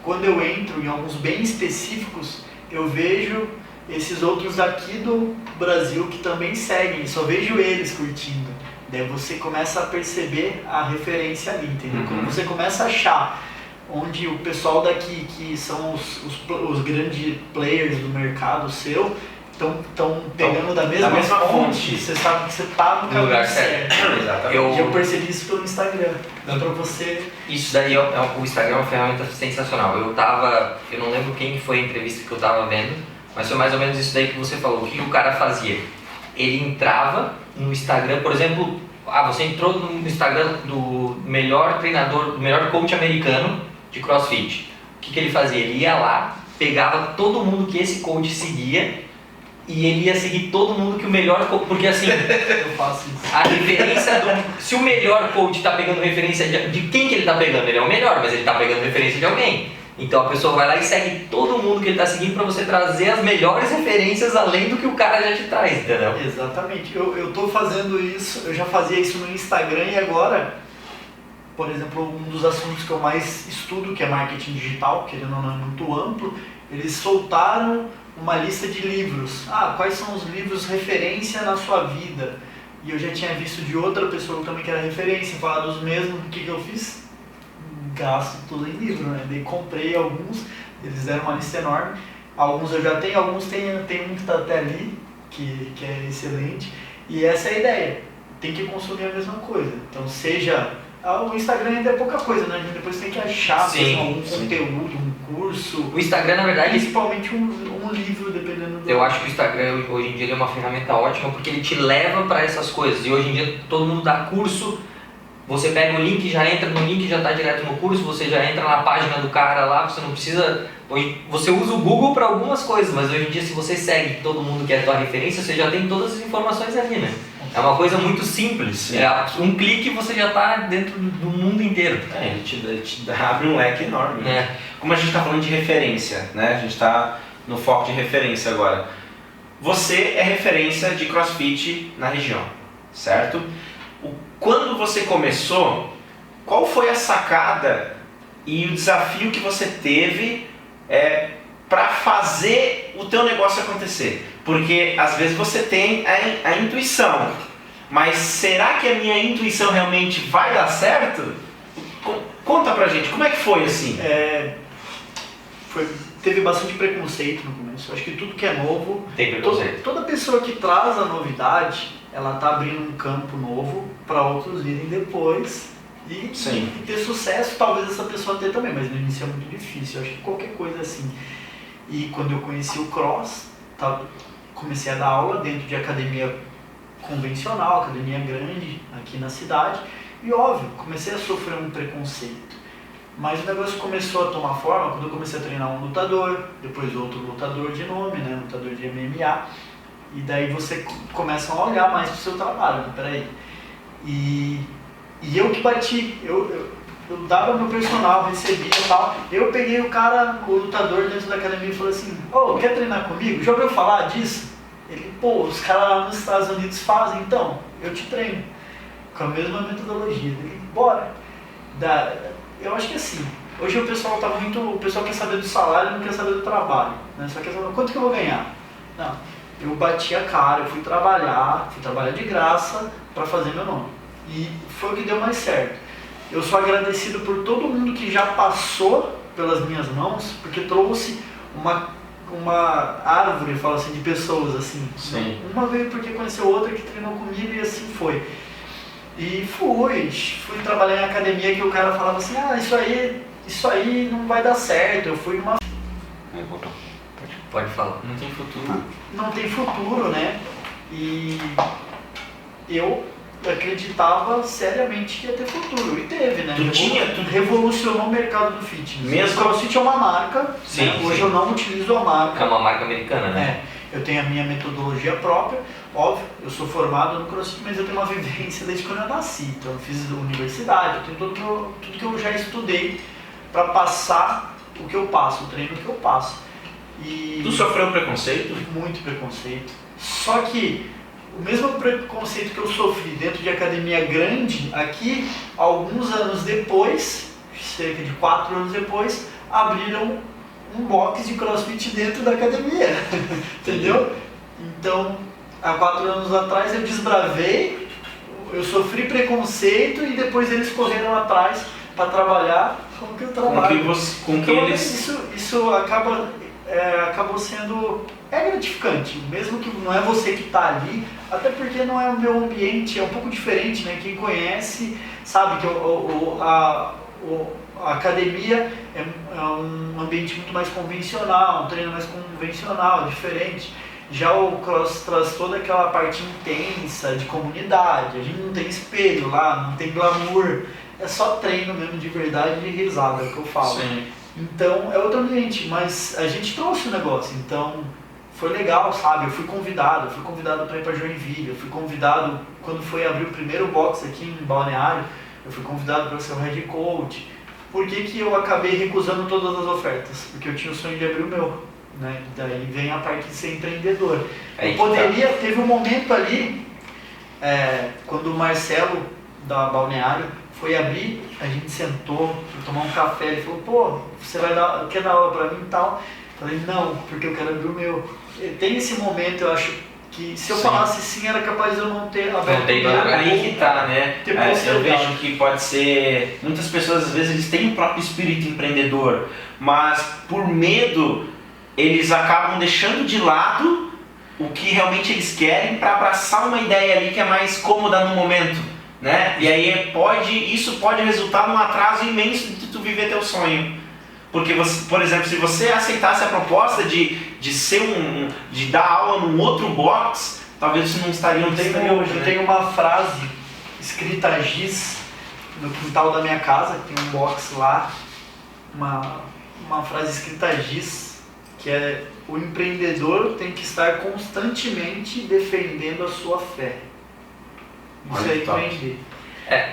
Speaker 4: quando eu entro em alguns bem específicos, eu vejo esses outros daqui do Brasil que também seguem, só vejo eles curtindo. Daí você começa a perceber a referência ali, entendeu?
Speaker 1: Uhum.
Speaker 4: Quando você começa a achar onde o pessoal daqui, que são os grandes players do mercado seu, estão pegando da mesma fonte, você sabe que você está no caminho certo.
Speaker 1: Exatamente.
Speaker 4: Eu percebi isso pelo Instagram. Dá pra você...
Speaker 3: Isso daí, o Instagram é uma ferramenta sensacional. Eu não lembro quem foi a entrevista que eu estava vendo, mas foi mais ou menos isso daí que você falou. O que o cara fazia? Ele entrava no Instagram, por exemplo, você entrou no Instagram do melhor treinador, do melhor coach americano de CrossFit. O que ele fazia? Ele ia lá, pegava todo mundo que esse coach seguia e ele ia seguir todo mundo que o melhor coach... Porque assim,
Speaker 4: Eu faço isso.
Speaker 3: a referência se o melhor coach está pegando referência de quem que ele está pegando? Ele é o melhor, mas ele está pegando referência de alguém. Então a pessoa vai lá e segue todo mundo que ele está seguindo para você trazer as melhores referências além do que o cara já te traz, entendeu?
Speaker 4: Exatamente. Eu tô fazendo isso, eu já fazia isso no Instagram e agora, por exemplo, um dos assuntos que eu mais estudo, que é marketing digital, querendo ou não é muito amplo, eles soltaram uma lista de livros. Quais são os livros referência na sua vida? E eu já tinha visto de outra pessoa também que era referência, falar dos mesmos. O que eu fiz? Gasto tudo em livro, né? Daí comprei alguns, eles deram uma lista enorme. Alguns eu já tenho, alguns tem um que está até ali, que é excelente. E essa é a ideia, tem que consumir a mesma coisa. Então seja... O Instagram ainda é pouca coisa, né? A gente depois tem que achar mesmo algum conteúdo, um curso.
Speaker 3: O Instagram, na verdade...
Speaker 4: Principalmente um livro, dependendo do...
Speaker 3: Eu acho que o Instagram, hoje em dia, ele é uma ferramenta ótima porque ele te leva para essas coisas. E hoje em dia, todo mundo dá curso. Você pega o link, já entra no link, já está direto no curso, você já entra na página do cara lá, você não precisa... Você usa o Google para algumas coisas, mas hoje em dia, se você segue todo mundo que é a tua referência, você já tem todas as informações ali, né? É uma coisa muito simples. Um clique e você já está dentro do mundo inteiro.
Speaker 1: Ele te abre um leque enorme. Né? Como a gente está falando de referência, né? A gente está no foco de referência agora. Você é referência de CrossFit na região, certo? Quando você começou, qual foi a sacada e o desafio que você teve para fazer o teu negócio acontecer? Porque às vezes você tem a intuição, mas será que a minha intuição realmente vai dar certo? Conta pra gente, como é que foi assim?
Speaker 4: Teve bastante preconceito no começo. Acho que tudo que é novo,
Speaker 3: Tem preconceito.
Speaker 4: Toda pessoa que traz a novidade, ela tá abrindo um campo novo para outros virem depois e ter sucesso. Talvez essa pessoa tenha também, mas no início é muito difícil. Acho que qualquer coisa assim. E quando eu conheci o Cross, comecei a dar aula dentro de academia convencional, academia grande aqui na cidade, e óbvio, comecei a sofrer um preconceito. Mas o negócio começou a tomar forma quando eu comecei a treinar um lutador, depois outro lutador de nome, né, lutador de MMA, e daí você começa a olhar mais pro seu trabalho, né, peraí. E eu que bati, eu dava meu personal, recebia e tal. Eu peguei o cara, o lutador dentro da academia e falei assim, quer treinar comigo? Já ouviu falar disso? Ele, os caras lá nos Estados Unidos fazem, então, eu te treino. Com a mesma metodologia. Ele, bora. Eu acho que assim, hoje o pessoal quer saber do salário, não quer saber do trabalho. Né? Só quer saber quanto que eu vou ganhar. Não, eu bati a cara, eu fui trabalhar de graça para fazer meu nome. E foi o que deu mais certo. Eu sou agradecido por todo mundo que já passou pelas minhas mãos, porque trouxe uma árvore, eu falo assim, de pessoas, assim.
Speaker 1: Sim.
Speaker 4: Uma veio porque conheceu outra que treinou comigo e assim foi. E fui trabalhar em academia que o cara falava assim, isso aí não vai dar certo. Eu fui numa...
Speaker 3: Pode falar.
Speaker 1: Não tem futuro.
Speaker 4: Não tem futuro, né? E eu acreditava seriamente que ia ter futuro. E teve, né?
Speaker 1: Tu
Speaker 4: revolucionou o mercado do fitness.
Speaker 1: Mesmo?
Speaker 4: O CrossFit é uma marca,
Speaker 3: Sim,
Speaker 4: né? Hoje
Speaker 3: sim.
Speaker 4: eu não utilizo a marca.
Speaker 3: É uma marca americana, né?
Speaker 4: Eu tenho a minha metodologia própria, óbvio, eu sou formado no CrossFit, mas eu tenho uma vivência desde quando eu nasci. Então eu fiz universidade, eu tenho tudo que eu já estudei para passar o que eu passo, o treino que eu passo. E
Speaker 1: Tu sofreu preconceito?
Speaker 4: muito preconceito. Só que o mesmo preconceito que eu sofri dentro de academia grande, aqui, alguns anos depois, cerca de 4 anos depois, abriram um box de CrossFit dentro da academia, entendeu? Então, há 4 anos atrás eu desbravei, eu sofri preconceito e depois eles correram atrás para trabalhar com o que eu trabalho. Isso acabou sendo gratificante, mesmo que não é você que está ali, até porque não é o meu ambiente, é um pouco diferente, né? Quem conhece sabe que a academia é um ambiente muito mais convencional, um treino mais convencional, diferente. Já o cross traz toda aquela parte intensa de comunidade, a gente não tem espelho lá, não tem glamour, é só treino mesmo de verdade e risada, é o que eu falo.
Speaker 1: Sim.
Speaker 4: Então é outro ambiente, mas a gente trouxe o negócio, então foi legal, sabe? Eu fui convidado para ir para Joinville, eu fui convidado quando foi abrir o primeiro box aqui em Balneário, eu fui convidado para ser o head coach. Por que eu acabei recusando todas as ofertas? Porque eu tinha o sonho de abrir o meu, né? Daí vem a parte de ser empreendedor. Teve um momento ali, quando o Marcelo da Balneário foi abrir, a gente sentou para tomar um café, ele falou, pô, você quer dar aula para mim e tal? Eu falei, não, porque eu quero abrir o meu. Tem esse momento, eu acho que se eu falasse sim, era capaz de eu não ter aberto o meu.
Speaker 1: Aí que tá, né? Eu vejo que pode ser... Muitas pessoas, às vezes, eles têm o próprio espírito empreendedor, mas por medo, eles acabam deixando de lado o que realmente eles querem para abraçar uma ideia ali que é mais cômoda no momento, né? E aí isso pode resultar num atraso imenso de tu viver teu sonho. Porque, por exemplo, se você aceitasse a proposta de dar aula num outro box, talvez você não estaria onde estaria hoje, né?
Speaker 4: Eu tenho uma frase escrita a giz no quintal da minha casa, tem um box lá, uma frase escrita a giz, que é: o empreendedor tem que estar constantemente defendendo a sua fé. Isso é empreender.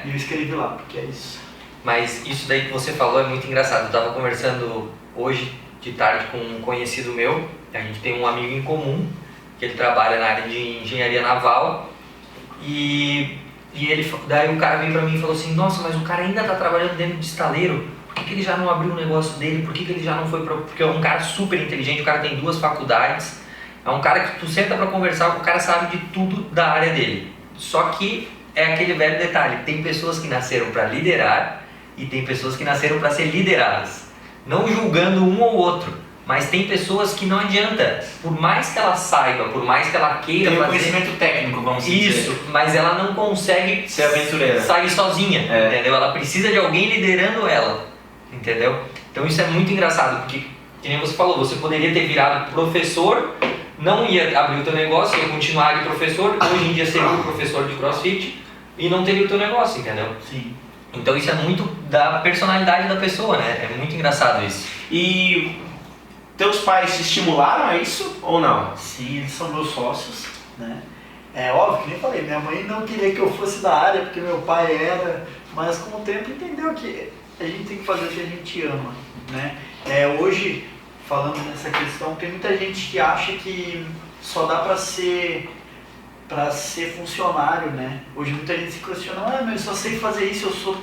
Speaker 4: E eu escrevi lá, porque é isso.
Speaker 3: Mas isso daí que você falou é muito engraçado. Eu estava conversando hoje de tarde com um conhecido meu. A gente tem um amigo em comum que ele trabalha na área de engenharia naval. E daí o cara veio pra mim e falou assim: nossa, mas o cara ainda está trabalhando dentro de estaleiro. Por que ele já não abriu o negócio dele? Por que ele já não foi pra... Porque é um cara super inteligente, o cara tem 2 faculdades. É um cara que tu senta pra conversar, o cara sabe de tudo da área dele. Só que é aquele velho detalhe: tem pessoas que nasceram para liderar e tem pessoas que nasceram para ser lideradas. Não julgando um ou outro, mas tem pessoas que não adianta, por mais que ela saiba, por mais que ela queira
Speaker 1: tem
Speaker 3: fazer...
Speaker 1: conhecimento técnico, vamos dizer.
Speaker 3: Isso, mas ela não consegue
Speaker 1: ser aventureira,
Speaker 3: sair sozinha, entendeu? Ela precisa de alguém liderando ela, entendeu? Então isso é muito engraçado, porque, que nem você falou, você poderia ter virado professor, não ia abrir o teu negócio, ia continuar de professor, hoje em dia seria um professor de CrossFit e não teria o teu negócio, entendeu?
Speaker 4: Sim.
Speaker 3: Então isso é muito da personalidade da pessoa, né? É muito engraçado isso.
Speaker 1: E teus pais te estimularam a isso ou não?
Speaker 4: Sim, eles são meus sócios, né? É óbvio que nem falei, minha mãe não queria que eu fosse da área porque meu pai era, mas com o tempo entendeu que a gente tem que fazer o que a gente ama, né? Hoje, falando nessa questão, tem muita gente que acha que só dá para ser funcionário, né? Hoje muita gente se questiona: mas eu só sei fazer isso,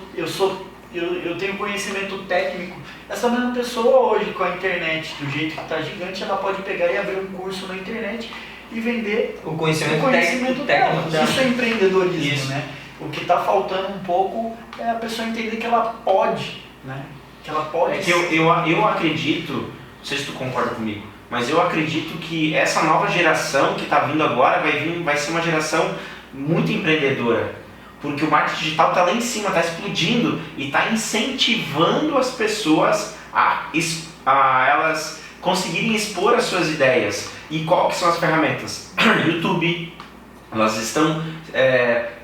Speaker 4: eu tenho conhecimento técnico. Essa mesma pessoa hoje com a internet, do jeito que está gigante, ela pode pegar e abrir um curso na internet e vender
Speaker 3: o conhecimento técnico dela.
Speaker 4: Isso é empreendedorismo,
Speaker 3: isso.
Speaker 4: Né? O que está faltando um pouco é a pessoa entender que ela pode, né? Que ela pode.
Speaker 1: É que eu acredito, não sei se tu concorda comigo, mas eu acredito que essa nova geração que está vindo agora vai ser uma geração muito empreendedora, porque o marketing digital está lá em cima, está explodindo e está incentivando as pessoas a elas conseguirem expor as suas ideias. E qual que são as ferramentas? YouTube, elas estão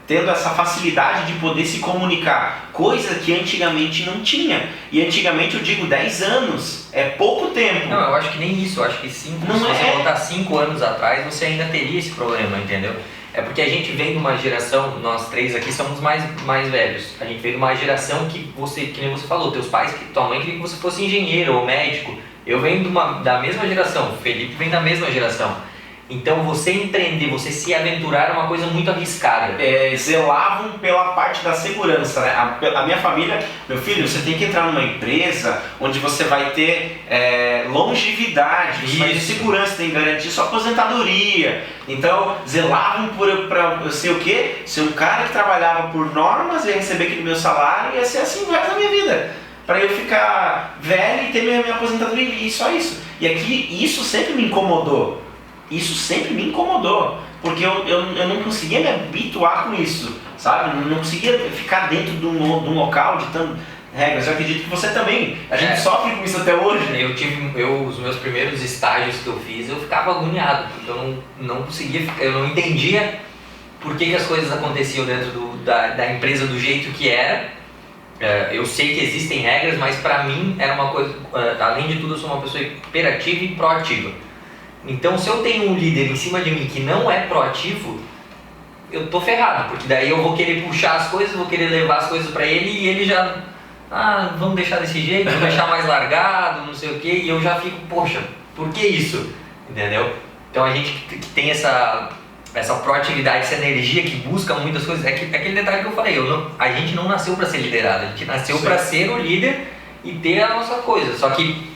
Speaker 1: tendo essa facilidade de poder se comunicar, coisa que antigamente não tinha. E antigamente eu digo 10 anos, é pouco tempo.
Speaker 3: Não, eu acho que nem isso, eu acho que se você voltar 5 anos atrás, você ainda teria esse problema, entendeu? É porque a gente vem de uma geração, nós três aqui somos mais velhos, a gente veio de uma geração que nem você falou, teus pais, tua mãe queria que você fosse engenheiro ou médico. Eu venho da mesma geração, o Felipe vem da mesma geração. Então você empreender, você se aventurar é uma coisa muito arriscada.
Speaker 1: Zelavam pela parte da segurança, né? A minha família, meu filho, você tem que entrar numa empresa onde você vai ter longevidade, você vai ter segurança, tem que garantir sua aposentadoria. Então zelavam para ser o quê? Ser um cara que trabalhava por normas, ia receber aquele meu salário e ia ser assim o resto da minha vida. Para eu ficar velho e ter minha aposentadoria e só isso. E aqui isso sempre me incomodou. Isso sempre me incomodou, porque eu não conseguia me habituar com isso, sabe? Não conseguia ficar dentro de um local de tantas regras. Eu acredito que você também, a gente sofre com isso até hoje.
Speaker 3: Os meus primeiros estágios que eu fiz, eu ficava agoniado, porque eu não conseguia, eu não entendia por que as coisas aconteciam dentro da empresa do jeito que era. Eu sei que existem regras, mas pra mim era uma coisa, além de tudo eu sou uma pessoa imperativa e proativa. Então se eu tenho um líder em cima de mim que não é proativo, eu tô ferrado, porque daí eu vou querer puxar as coisas, vou querer levar as coisas pra ele e ele já, vamos deixar desse jeito, vamos deixar mais largado, não sei o que, e eu já fico, poxa, por que isso? Entendeu? Então a gente que tem essa proatividade, essa energia que busca muitas coisas, é aquele detalhe que eu falei, a gente não nasceu para ser liderado, a gente nasceu para ser o líder e ter a nossa coisa. Só que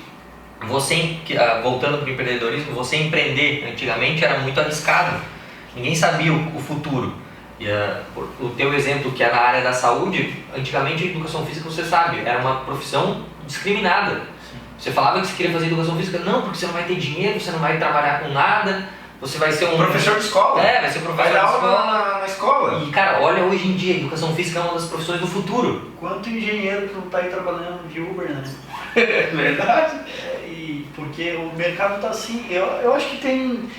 Speaker 3: voltando para o empreendedorismo, você empreender antigamente era muito arriscado, ninguém sabia o futuro. O teu exemplo, que é na área da saúde, antigamente a educação física, você sabe, era uma profissão discriminada. Você falava que você queria fazer educação física, não, porque você não vai ter dinheiro, você não vai trabalhar com nada, você vai ser um
Speaker 1: professor de escola.
Speaker 3: Vai ser professor de escola.
Speaker 1: Na escola.
Speaker 3: E cara, olha, hoje em dia, a educação física é uma das profissões do futuro.
Speaker 4: Quanto engenheiro que não está aí trabalhando de Uber, né?
Speaker 1: Verdade.
Speaker 4: Porque o mercado tá assim, eu acho que tem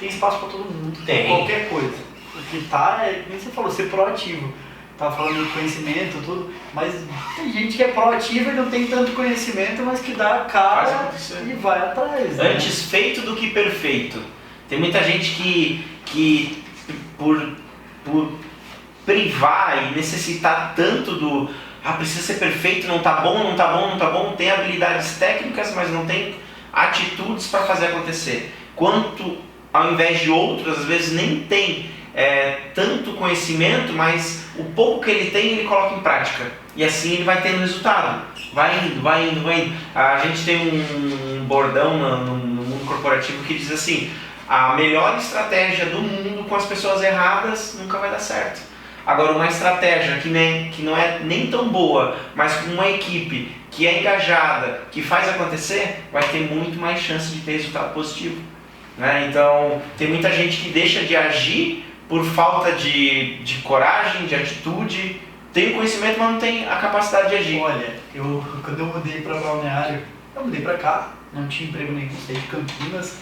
Speaker 4: espaço para todo mundo,
Speaker 3: tem
Speaker 4: qualquer coisa. O que tá como você falou, ser proativo. Tava falando de conhecimento, tudo, mas tem gente que é proativa e não tem tanto conhecimento, mas que dá a cara e vai atrás. Né?
Speaker 1: Antes feito do que perfeito. Tem muita gente que por privar e necessitar tanto do precisa ser perfeito, não tá bom, tem habilidades técnicas, mas não tem atitudes para fazer acontecer. Quanto ao invés de outros, às vezes nem tem tanto conhecimento, mas o pouco que ele tem, ele coloca em prática. E assim ele vai tendo resultado. Vai indo. A gente tem um bordão no mundo corporativo que diz assim: a melhor estratégia do mundo com as pessoas erradas nunca vai dar certo. Agora, uma estratégia que não é nem tão boa, mas com uma equipe que é engajada, que faz acontecer, vai ter muito mais chance de ter resultado positivo. Né? Então, tem muita gente que deixa de agir por falta de coragem, de atitude, tem o conhecimento, mas não tem a capacidade de agir.
Speaker 4: Olha, quando eu mudei para Balneário, eu mudei para cá, não tinha emprego nenhum, saí de Campinas,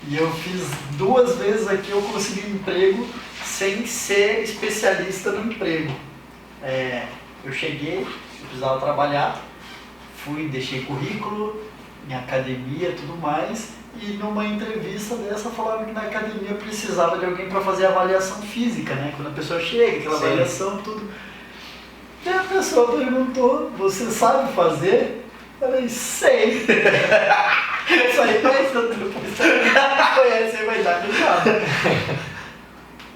Speaker 4: e eu fiz 2 vezes aqui, eu consegui um emprego sem ser especialista no emprego. Eu cheguei, eu precisava trabalhar, deixei currículo, minha academia e tudo mais, e numa entrevista dessa falaram que na academia precisava de alguém para fazer avaliação física, né? Quando a pessoa chega, aquela avaliação, tudo. E a pessoa perguntou: você sabe fazer? Eu falei: sei. Isso aí faz outra pessoa conhece, vai dar risada.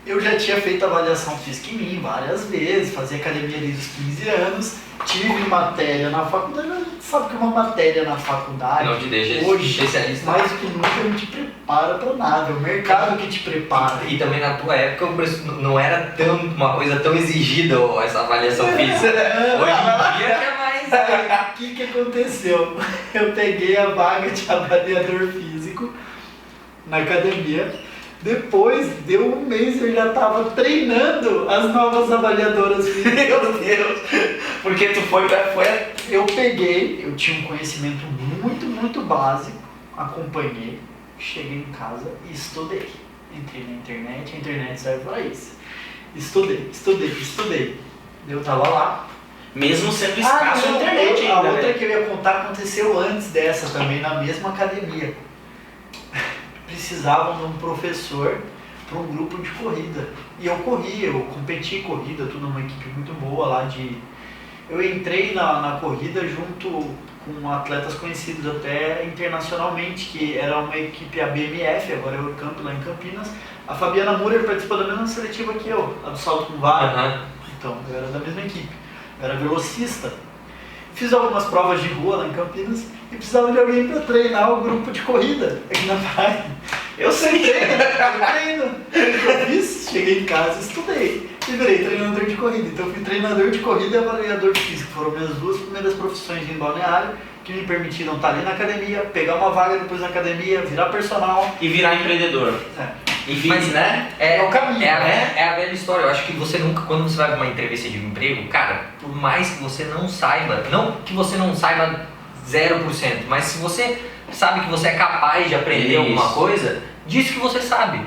Speaker 4: Eu já tinha feito avaliação física em mim várias vezes, fazia academia desde os 15 anos, tive matéria na faculdade, a gente sabe que uma matéria na faculdade
Speaker 3: não te deixa
Speaker 4: hoje,
Speaker 3: especialista,
Speaker 4: mais que nunca, não te prepara para nada, é o mercado que te prepara.
Speaker 3: E também na tua época não era uma coisa tão exigida essa avaliação física. Hoje em dia é mais
Speaker 4: O que aconteceu? Eu peguei a vaga de avaliador físico na academia. Depois, deu um mês, eu já estava treinando as novas avaliadoras físicas.
Speaker 1: Meu Deus! Porque tu foi.
Speaker 4: Eu peguei, eu tinha um conhecimento muito básico, acompanhei, cheguei em casa e estudei. Entrei na internet, a internet serve para isso. Estudei. Eu tava lá.
Speaker 1: Mesmo sendo escasso a internet ainda.
Speaker 4: A outra que eu ia contar aconteceu antes dessa também, na mesma academia. Precisavam de um professor para um grupo de corrida. E eu competi em corrida, tudo numa equipe muito boa lá de... Eu entrei na corrida junto com atletas conhecidos até internacionalmente, que era uma equipe, a BMF, agora eu campo lá em Campinas. A Fabiana Murer participou da mesma seletiva que eu, a do salto com vara. Então, eu era da mesma equipe. Eu era velocista. Fiz algumas provas de rua lá em Campinas e precisava de alguém para treinar o grupo de corrida aqui na praia. Eu treino. Eu fiz, cheguei em casa, estudei e virei treinador de corrida. Então eu fui treinador de corrida e avaliador físico. Foram minhas duas primeiras profissões em Balneário que me permitiram estar ali na academia, pegar uma vaga depois na academia, virar personal.
Speaker 1: E virar empreendedor. Enfim,
Speaker 3: Mas,
Speaker 1: né?
Speaker 3: É
Speaker 4: o caminho,
Speaker 3: é a velha história. Eu acho que você nunca, quando você vai para uma entrevista de emprego, cara, por mais que você não saiba, não que você não saiba 0%, mas se você sabe que você é capaz de aprender alguma coisa, diz que você sabe.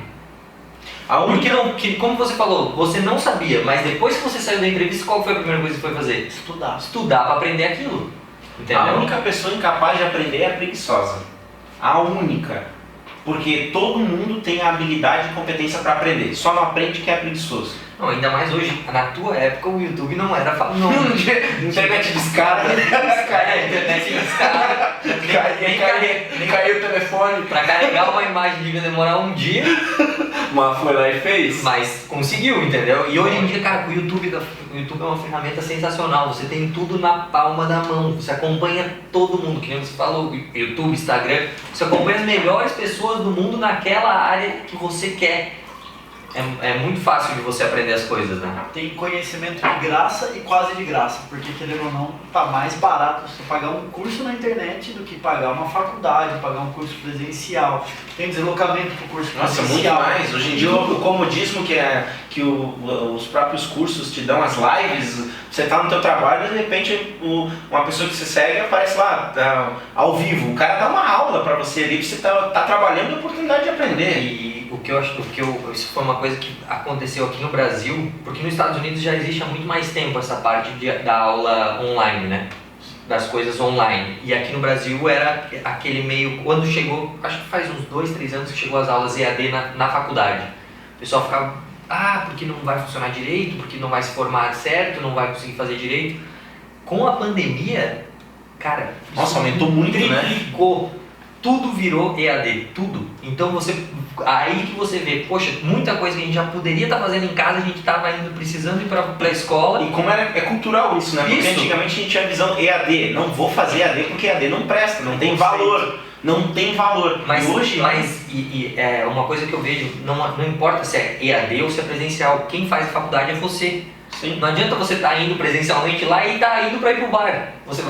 Speaker 3: Porque não, como você falou, você não sabia, mas depois que você saiu da entrevista, qual foi a primeira coisa que você foi fazer? Estudar para aprender aquilo. Entendeu?
Speaker 1: A única pessoa incapaz de aprender é a preguiçosa. A única. Porque todo mundo tem a habilidade e competência para aprender. Só não aprende quem é preguiçoso.
Speaker 3: Não, ainda mais hoje, na tua época o YouTube não era
Speaker 1: Internet descara.
Speaker 3: Internet descara.
Speaker 1: Nem caiu o telefone.
Speaker 3: Pra carregar uma imagem devia demorar um dia.
Speaker 1: Mas foi lá e fez.
Speaker 3: Mas conseguiu, entendeu? E hoje em dia, cara, o YouTube é uma ferramenta sensacional. Você tem tudo na palma da mão. Você acompanha todo mundo, que nem você falou, YouTube, Instagram. Você acompanha as melhores pessoas do mundo naquela área que você quer. É muito fácil de você aprender as coisas, né?
Speaker 4: Tem conhecimento de graça e quase de graça, porque querendo ou não, tá mais barato você pagar um curso na internet do que pagar uma faculdade, pagar um curso presencial. Tem deslocamento pro curso
Speaker 1: presencial. Nossa, muito mais. Hoje em dia o comodismo que os próprios cursos te dão, as lives, você tá no teu trabalho e de repente uma pessoa que você segue aparece lá, ao vivo. O cara dá uma aula pra você ali, você tá trabalhando a oportunidade de aprender.
Speaker 3: E isso foi uma coisa que aconteceu aqui no Brasil, porque nos Estados Unidos já existe há muito mais tempo essa parte da aula online, né? Das coisas online. E aqui no Brasil era aquele meio, quando chegou, acho que faz uns 2, 3 anos que chegou as aulas EAD na faculdade. O pessoal ficava, porque não vai funcionar direito, porque não vai se formar certo, não vai conseguir fazer direito. Com a pandemia, cara,
Speaker 1: nossa, aumentou muito,
Speaker 3: triplicou. Né? Tudo virou EAD, tudo. Então aí que você vê, poxa, muita coisa que a gente já poderia estar fazendo em casa, a gente estava precisando ir para a escola.
Speaker 1: E como é cultural isso, né? Porque antigamente a gente tinha a visão EAD, não vou fazer EAD porque EAD não presta, não tem valor. Não tem valor.
Speaker 3: Mas
Speaker 1: hoje...
Speaker 3: é uma coisa que eu vejo, não importa se é EAD ou se é presencial, quem faz a faculdade é você.
Speaker 1: Sim.
Speaker 3: Não adianta você estar indo presencialmente lá e estar indo para ir pro bar. Você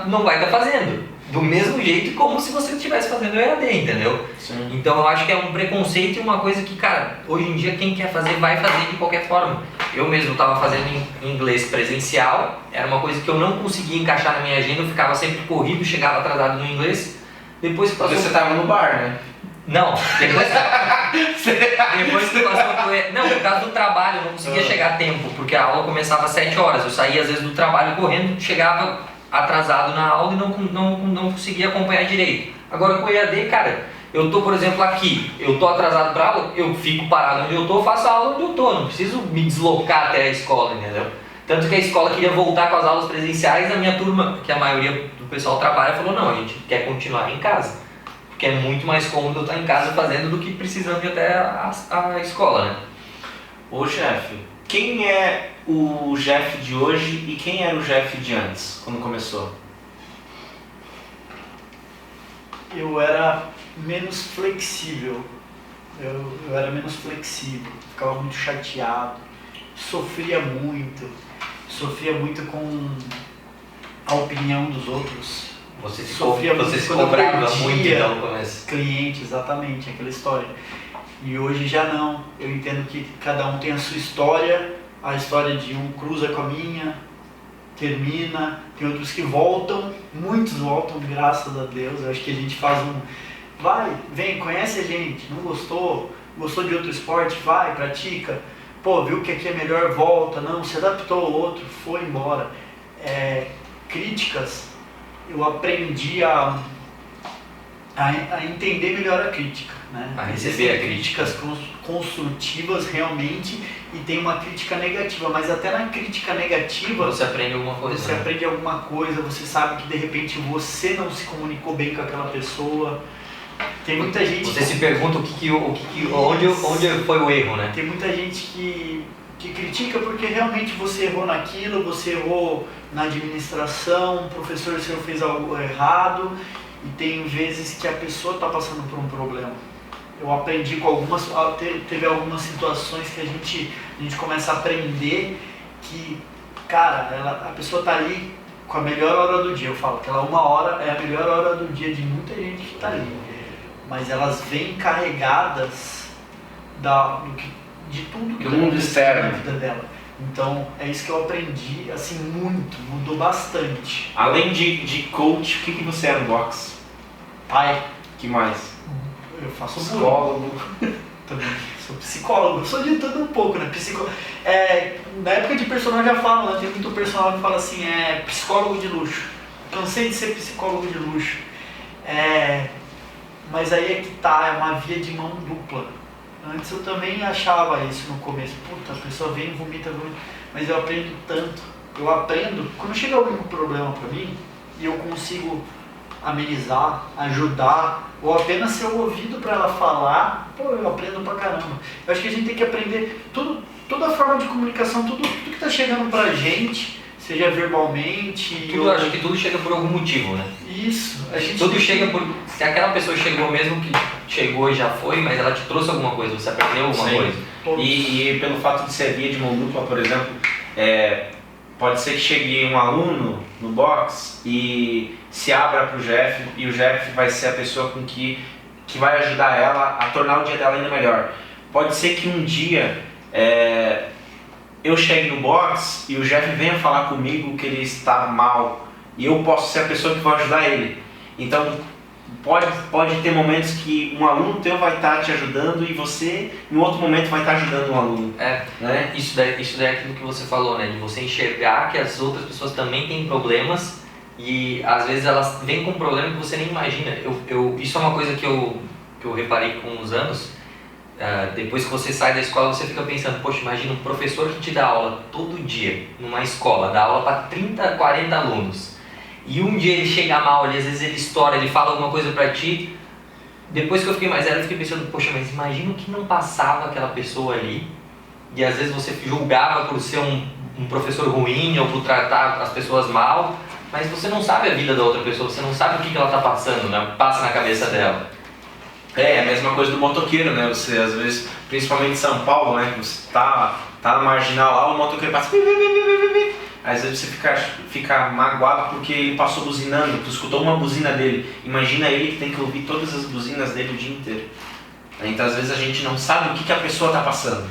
Speaker 3: não vai estar fazendo. Do mesmo jeito como se você estivesse fazendo EAD, entendeu?
Speaker 1: Sim.
Speaker 3: Então eu acho que é um preconceito e uma coisa que, cara, hoje em dia quem quer fazer vai fazer de qualquer forma. Eu mesmo estava fazendo em inglês presencial, era uma coisa que eu não conseguia encaixar na minha agenda, eu ficava sempre corrido, chegava atrasado no inglês. Depois que passou...
Speaker 1: Você estava no bar, né?
Speaker 3: Não, depois que passou por... Não, por causa do trabalho, eu não conseguia chegar a tempo, porque a aula começava às 7 horas, eu saía às vezes do trabalho correndo, chegava atrasado na aula e não conseguia acompanhar direito. Agora com o EAD, cara, eu tô, por exemplo, aqui, eu tô atrasado pra aula, eu fico parado onde eu tô, faço a aula onde eu tô, não preciso me deslocar até a escola, entendeu? Tanto que a escola queria voltar com as aulas presenciais, a minha turma, que a maioria do pessoal trabalha, falou, não, a gente quer continuar em casa, porque é muito mais cômodo eu estar em casa fazendo do que precisando ir até a escola, né?
Speaker 1: Ô Jeff, quem é o Jeff de hoje e quem era o Jeff de antes, quando começou?
Speaker 4: Eu era menos flexível. Eu era menos flexível, ficava muito chateado, sofria muito com a opinião dos outros.
Speaker 3: Você se
Speaker 4: quando eu
Speaker 3: cobrava
Speaker 4: perdia
Speaker 3: muito então no começo.
Speaker 4: cliente, exatamente, aquela história. E hoje já não. Eu entendo que cada um tem a sua história, a história de um cruza com a minha, termina, tem outros que voltam, muitos voltam, graças a Deus. Eu acho que a gente faz vai, vem, conhece a gente, não gostou de outro esporte, vai, pratica, pô, viu que aqui é melhor, volta, não, se adaptou ao outro, foi embora. Críticas, eu aprendi a entender melhor a crítica, né?
Speaker 3: A receber a crítica.
Speaker 4: Críticas construtivas realmente, e tem uma crítica negativa, mas até na crítica negativa
Speaker 3: você aprende alguma coisa.
Speaker 4: Você aprende alguma coisa, você sabe que de repente você não se comunicou bem com aquela pessoa. Tem muita gente.
Speaker 3: Você se pergunta onde foi o erro, né?
Speaker 4: Tem muita gente que critica porque realmente você errou naquilo, você errou na administração, o professor seu fez algo errado, e tem vezes que a pessoa está passando por um problema. Eu aprendi com teve algumas situações que a gente começa a aprender que, cara, a pessoa está ali com a melhor hora do dia. Eu falo que aquela 1 hora é a melhor hora do dia de muita gente que está ali. Mas elas vêm carregadas de tudo que
Speaker 1: do mundo externo
Speaker 4: na vida dela. Então, é isso que eu aprendi, assim, muito, mudou bastante.
Speaker 1: Além de coach, o que você é no boxe?
Speaker 4: Pai.
Speaker 1: Que mais?
Speaker 4: Eu faço
Speaker 1: psicólogo.
Speaker 4: Também sou psicólogo, sou de tudo um pouco, né? Na época de personal já falo, né? Tem muito personal que fala assim, psicólogo de luxo. Cansei de ser psicólogo de luxo. Mas aí é que tá, é uma via de mão dupla. Antes eu também achava isso no começo. Puta, a pessoa vem, vomita. Mas eu aprendo tanto. Quando chega algum problema pra mim, e eu consigo amenizar, ajudar, ou apenas ser o ouvido para ela falar, pô, eu aprendo pra caramba. Eu acho que a gente tem que aprender toda a forma de comunicação, tudo que tá chegando pra gente, seja verbalmente...
Speaker 3: Eu acho que tudo chega por algum motivo, né?
Speaker 4: Isso.
Speaker 3: Tudo chega por... Se aquela pessoa chegou, mesmo que chegou e já foi, mas ela te trouxe alguma coisa, você aprendeu alguma coisa.
Speaker 1: E pelo fato de ser via de mão dupla, por exemplo, pode ser que chegue um aluno no box e se abra para o Jeff, e o Jeff vai ser a pessoa que vai ajudar ela a tornar o dia dela ainda melhor. Pode ser que um dia eu chegue no box e o Jeff venha falar comigo que ele está mal, e eu posso ser a pessoa que vai ajudar ele. Então pode ter momentos que um aluno teu vai estar te ajudando e você em outro momento vai estar ajudando um aluno.
Speaker 3: Né? Isso daí é aquilo que você falou, né? De você enxergar que as outras pessoas também têm problemas, e às vezes elas vêm com um problema que você nem imagina. Isso é uma coisa que eu reparei com os anos. Depois que você sai da escola, você fica pensando, poxa, imagina um professor que te dá aula todo dia numa escola, dá aula para 30, 40 alunos, e um dia ele chega mal, às vezes ele estoura, ele fala alguma coisa pra ti. Depois que eu fiquei mais velho, eu fiquei pensando, poxa, mas imagina o que não passava aquela pessoa ali, e às vezes você julgava por ser um professor ruim ou por tratar as pessoas mal, mas você não sabe a vida da outra pessoa, você não sabe o que ela está passando, né? Passa na cabeça dela.
Speaker 1: É a mesma coisa do motoqueiro, né? Você às vezes, principalmente em São Paulo, né? Você tá na marginal lá, o motoqueiro passa. Às vezes você fica magoado porque ele passou buzinando, tu escutou uma buzina dele. Imagina ele que tem que ouvir todas as buzinas dele o dia inteiro. Então às vezes a gente não sabe o que a pessoa está passando,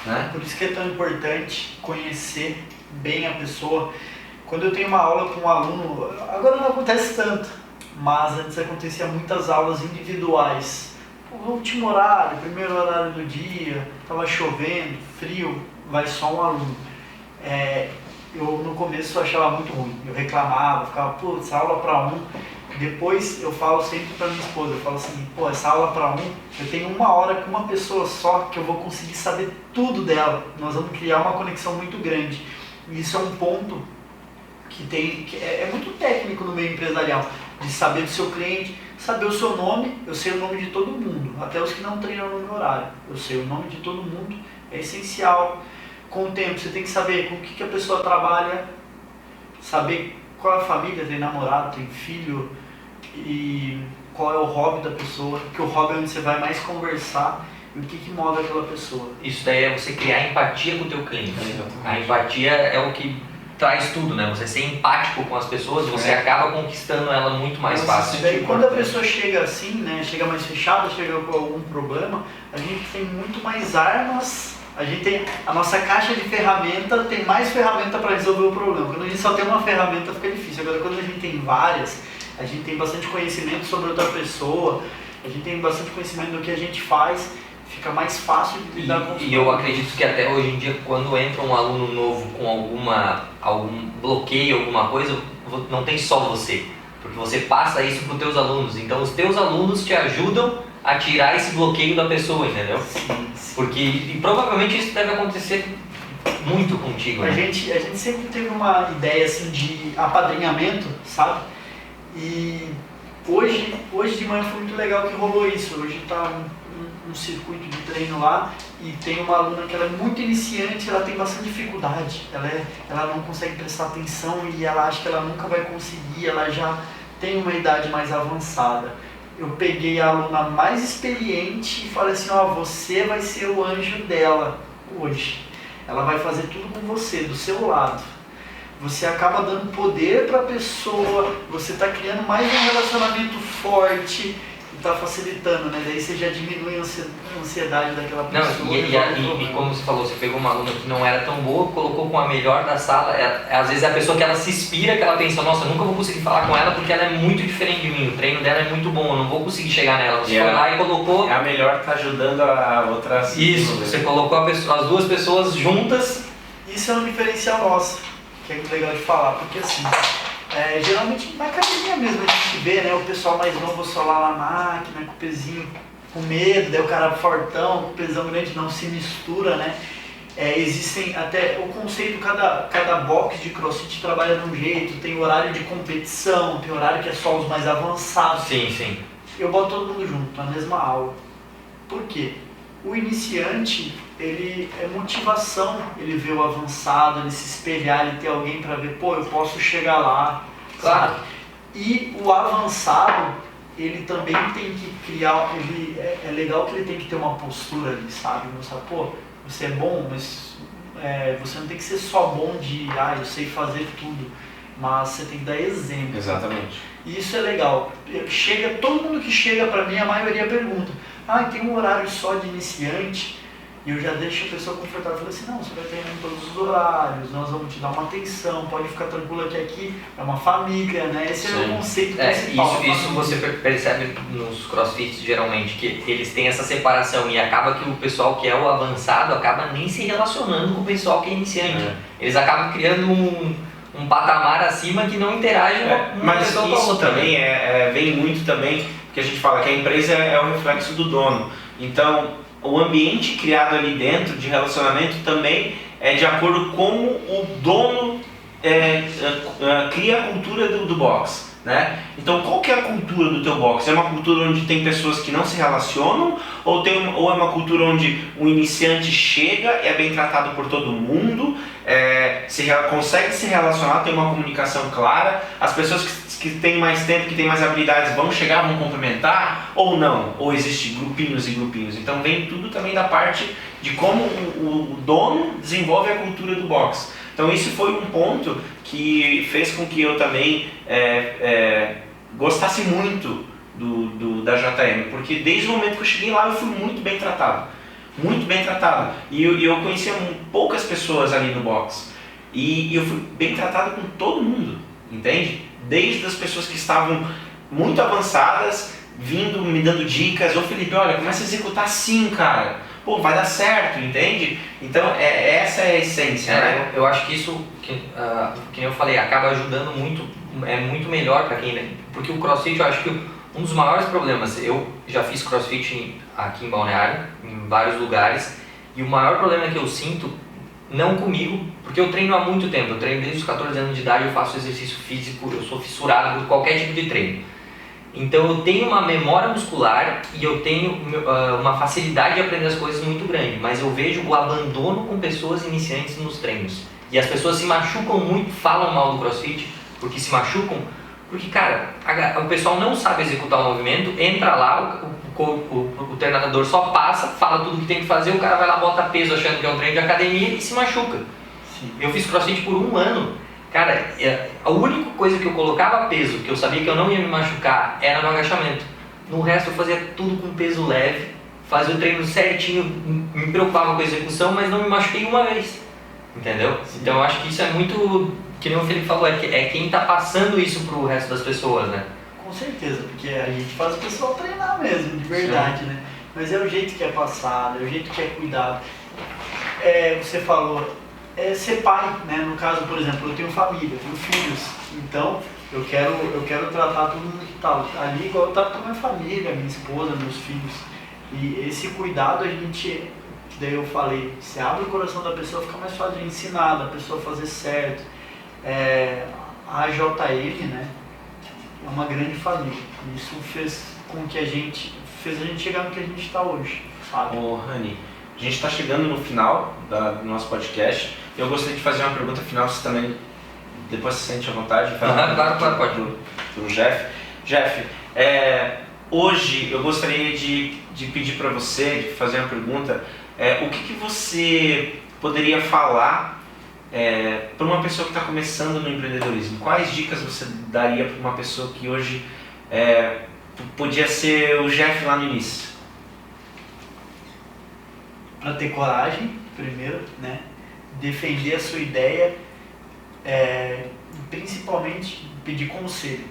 Speaker 1: né?
Speaker 4: Por isso que é tão importante conhecer bem a pessoa. Quando eu tenho uma aula com um aluno, agora não acontece tanto, mas antes acontecia muitas aulas individuais. O último horário, primeiro horário do dia, estava chovendo, frio, vai só um aluno. Eu no começo achava muito ruim, eu reclamava, ficava, pô, essa aula para um. Depois eu falo sempre para minha esposa, eu falo assim, pô, essa aula para um, eu tenho 1 hora com uma pessoa só que eu vou conseguir saber tudo dela. Nós vamos criar uma conexão muito grande. E isso é um ponto que é muito técnico no meio empresarial, de saber do seu cliente, saber o seu nome. Eu sei o nome de todo mundo, até os que não treinam no meu horário. Eu sei o nome de todo mundo, é essencial. Com o tempo, você tem que saber com o que a pessoa trabalha, saber qual é a família, tem namorado, tem filho, e qual é o hobby da pessoa, porque o hobby é onde você vai mais conversar e o que move aquela pessoa.
Speaker 3: Isso daí é você criar empatia com o teu cliente. A empatia é o que traz tudo, né? Você ser empático com as pessoas, você acaba conquistando ela muito mais fácil.
Speaker 4: Daí, quando a pessoa chega assim, né, chega mais fechada, chega com algum problema, a gente tem muito mais armas, a gente tem a nossa caixa de ferramenta, tem mais ferramenta para resolver o problema. Quando a gente só tem uma ferramenta fica difícil. Agora quando a gente tem várias, a gente tem bastante conhecimento sobre outra pessoa, a gente tem bastante conhecimento do que a gente faz, fica mais fácil de lidar com os
Speaker 3: E eu acredito que até hoje em dia, quando entra um aluno novo com algum bloqueio, alguma coisa, não tem só você, porque você passa isso para os teus alunos. Então os teus alunos te ajudam a tirar esse bloqueio da pessoa, entendeu?
Speaker 4: Sim.
Speaker 3: Porque e provavelmente isso deve acontecer muito contigo, né?
Speaker 4: A gente sempre teve uma ideia assim de apadrinhamento, sabe? E hoje de manhã foi muito legal que rolou isso. Hoje está um circuito de treino lá e tem uma aluna que ela é muito iniciante, ela tem bastante dificuldade, ela não consegue prestar atenção e ela acha que ela nunca vai conseguir, ela já tem uma idade mais avançada. Eu peguei a aluna mais experiente e falei assim, ó, você vai ser o anjo dela hoje. Ela vai fazer tudo com você, do seu lado. Você acaba dando poder para a pessoa, você está criando mais um relacionamento forte, está facilitando, né? Daí você já diminui a ansiedade daquela pessoa.
Speaker 3: Não, e como você falou, você pegou uma aluna que não era tão boa, colocou com a melhor da sala, às vezes é a pessoa que ela se inspira, que ela pensa, nossa, eu nunca vou conseguir falar com ela porque ela é muito diferente de mim, o treino dela é muito bom, eu não vou conseguir chegar nela. Você foi lá e colocou...
Speaker 1: É a melhor que tá ajudando a outra...
Speaker 3: Isso, você colocou as duas pessoas juntas.
Speaker 4: Isso é um diferencial nosso, que é legal de falar, porque assim... geralmente na academia mesmo a gente vê, né, o pessoal mais novo só lá na máquina, com o pezinho com medo, daí o cara fortão, com o pesão grande não se mistura, né? Existem até o conceito, cada box de CrossFit trabalha de um jeito, tem horário de competição, tem horário que é só os mais avançados.
Speaker 3: Sim, sim.
Speaker 4: Eu boto todo mundo junto, na mesma aula. Por quê? O iniciante, ele é motivação, ele vê o avançado, ele se espelhar, ele ter alguém para ver, pô, eu posso chegar lá,
Speaker 3: claro.
Speaker 4: Sabe? E o avançado, ele também tem que criar, é legal que ele tem que ter uma postura ali, sabe? Mostrar, pô, você é bom, mas você não tem que ser só bom de, eu sei fazer tudo, mas você tem que dar exemplo.
Speaker 1: Exatamente.
Speaker 4: E isso é legal. Todo mundo que chega pra mim, a maioria pergunta, tem um horário só de iniciante? E eu já deixo a pessoa confortável. Eu falei assim, não, você vai treinar em todos os horários, nós vamos te dar uma atenção, pode ficar tranquilo que aqui é uma família, né? Esse é o conceito principal.
Speaker 3: Isso você percebe nos crossfits geralmente, que eles têm essa separação e acaba que o pessoal que é o avançado acaba nem se relacionando com o pessoal que é iniciante. Eles acabam criando um patamar acima que não interage uma pessoa com a outra. Mas
Speaker 1: isso também vem muito também, porque a gente fala que a empresa é o reflexo do dono. Então, o ambiente criado ali dentro de relacionamento também é de acordo com como o dono cria a cultura do box, né? Então, qual que é a cultura do teu box? É uma cultura onde tem pessoas que não se relacionam ou é uma cultura onde o iniciante chega, é bem tratado por todo mundo, consegue se relacionar, tem uma comunicação clara, as pessoas que têm mais tempo, que têm mais habilidades vão chegar, vão complementar ou não? Ou existe grupinhos e grupinhos? Então vem tudo também da parte de como o dono desenvolve a cultura do box. Então isso foi um ponto que fez com que eu também gostasse muito da JM, porque desde o momento que eu cheguei lá eu fui muito bem tratado. Muito bem tratado. E eu conhecia poucas pessoas ali no box. E eu fui bem tratado com todo mundo, entende? Desde as pessoas que estavam muito avançadas, vindo, me dando dicas. Ô Felipe, olha, começa a executar assim, cara. Pô, vai dar certo, entende? Então, essa é a essência, né?
Speaker 3: Eu acho que isso, que eu falei, acaba ajudando muito, é muito melhor para quem... Porque o CrossFit, eu acho que um dos maiores problemas, eu já fiz CrossFit aqui em Balneário, em vários lugares, e o maior problema que eu sinto, não comigo, porque eu treino há muito tempo, eu treino desde os 14 anos de idade, eu faço exercício físico, eu sou fissurado por qualquer tipo de treino. Então eu tenho uma memória muscular e eu tenho uma facilidade de aprender as coisas muito grande, mas eu vejo o abandono com pessoas iniciantes nos treinos. E as pessoas se machucam muito, falam mal do CrossFit, porque se machucam, porque cara, o pessoal não sabe executar o movimento, entra lá, o treinador só passa, fala tudo que tem que fazer, o cara vai lá, bota peso achando que é um treino de academia e se machuca. Sim. Eu fiz CrossFit por 1 ano Cara, a única coisa que eu colocava peso, que eu sabia que eu não ia me machucar, era no agachamento. No resto eu fazia tudo com peso leve, fazia o treino certinho, me preocupava com a execução, mas não me machuquei uma vez. Entendeu? Sim. Então eu acho que isso é muito, que nem o Felipe falou, é quem tá passando isso pro resto das pessoas, né?
Speaker 4: Com certeza, porque a gente faz o pessoal treinar mesmo, de verdade, né? Mas é o jeito que é passado, é o jeito que é cuidado. Você falou, ser pai, né? No caso, por exemplo, eu tenho família, eu tenho filhos, então eu quero tratar todo mundo que tá ali igual eu trato com a minha família, minha esposa, meus filhos. E esse cuidado daí eu falei, você abre o coração da pessoa, fica mais fácil de ensinar, da pessoa fazer certo. A AJM, né? É uma grande família. Isso fez com que a gente chegar no que a gente está hoje, sabe?
Speaker 1: Ô, Rani, a gente está chegando no final do nosso podcast. Eu gostaria de fazer uma pergunta final, você também, depois se sente à vontade de fazer
Speaker 3: claro, pode.
Speaker 1: Pro Jeff. Jeff, hoje eu gostaria de pedir para você, de fazer uma pergunta, o que você poderia falar para uma pessoa que está começando no empreendedorismo? Quais dicas você daria para uma pessoa que hoje podia ser o Jeff lá no início?
Speaker 4: Para ter coragem, primeiro, né? Defender a sua ideia, principalmente pedir conselho.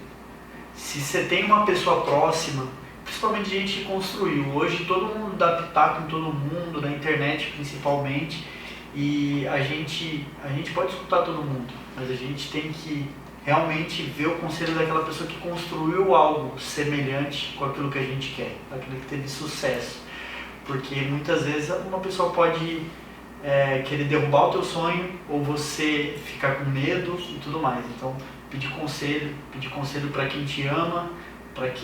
Speaker 4: Se você tem uma pessoa próxima, principalmente gente que construiu, hoje todo mundo dá pitaco em todo mundo, na internet principalmente, e a gente pode escutar todo mundo, mas a gente tem que realmente ver o conselho daquela pessoa que construiu algo semelhante com aquilo que a gente quer, aquilo que teve sucesso. Porque muitas vezes uma pessoa pode querer derrubar o teu sonho, ou você ficar com medo e tudo mais. Então, pedir conselho para quem te ama,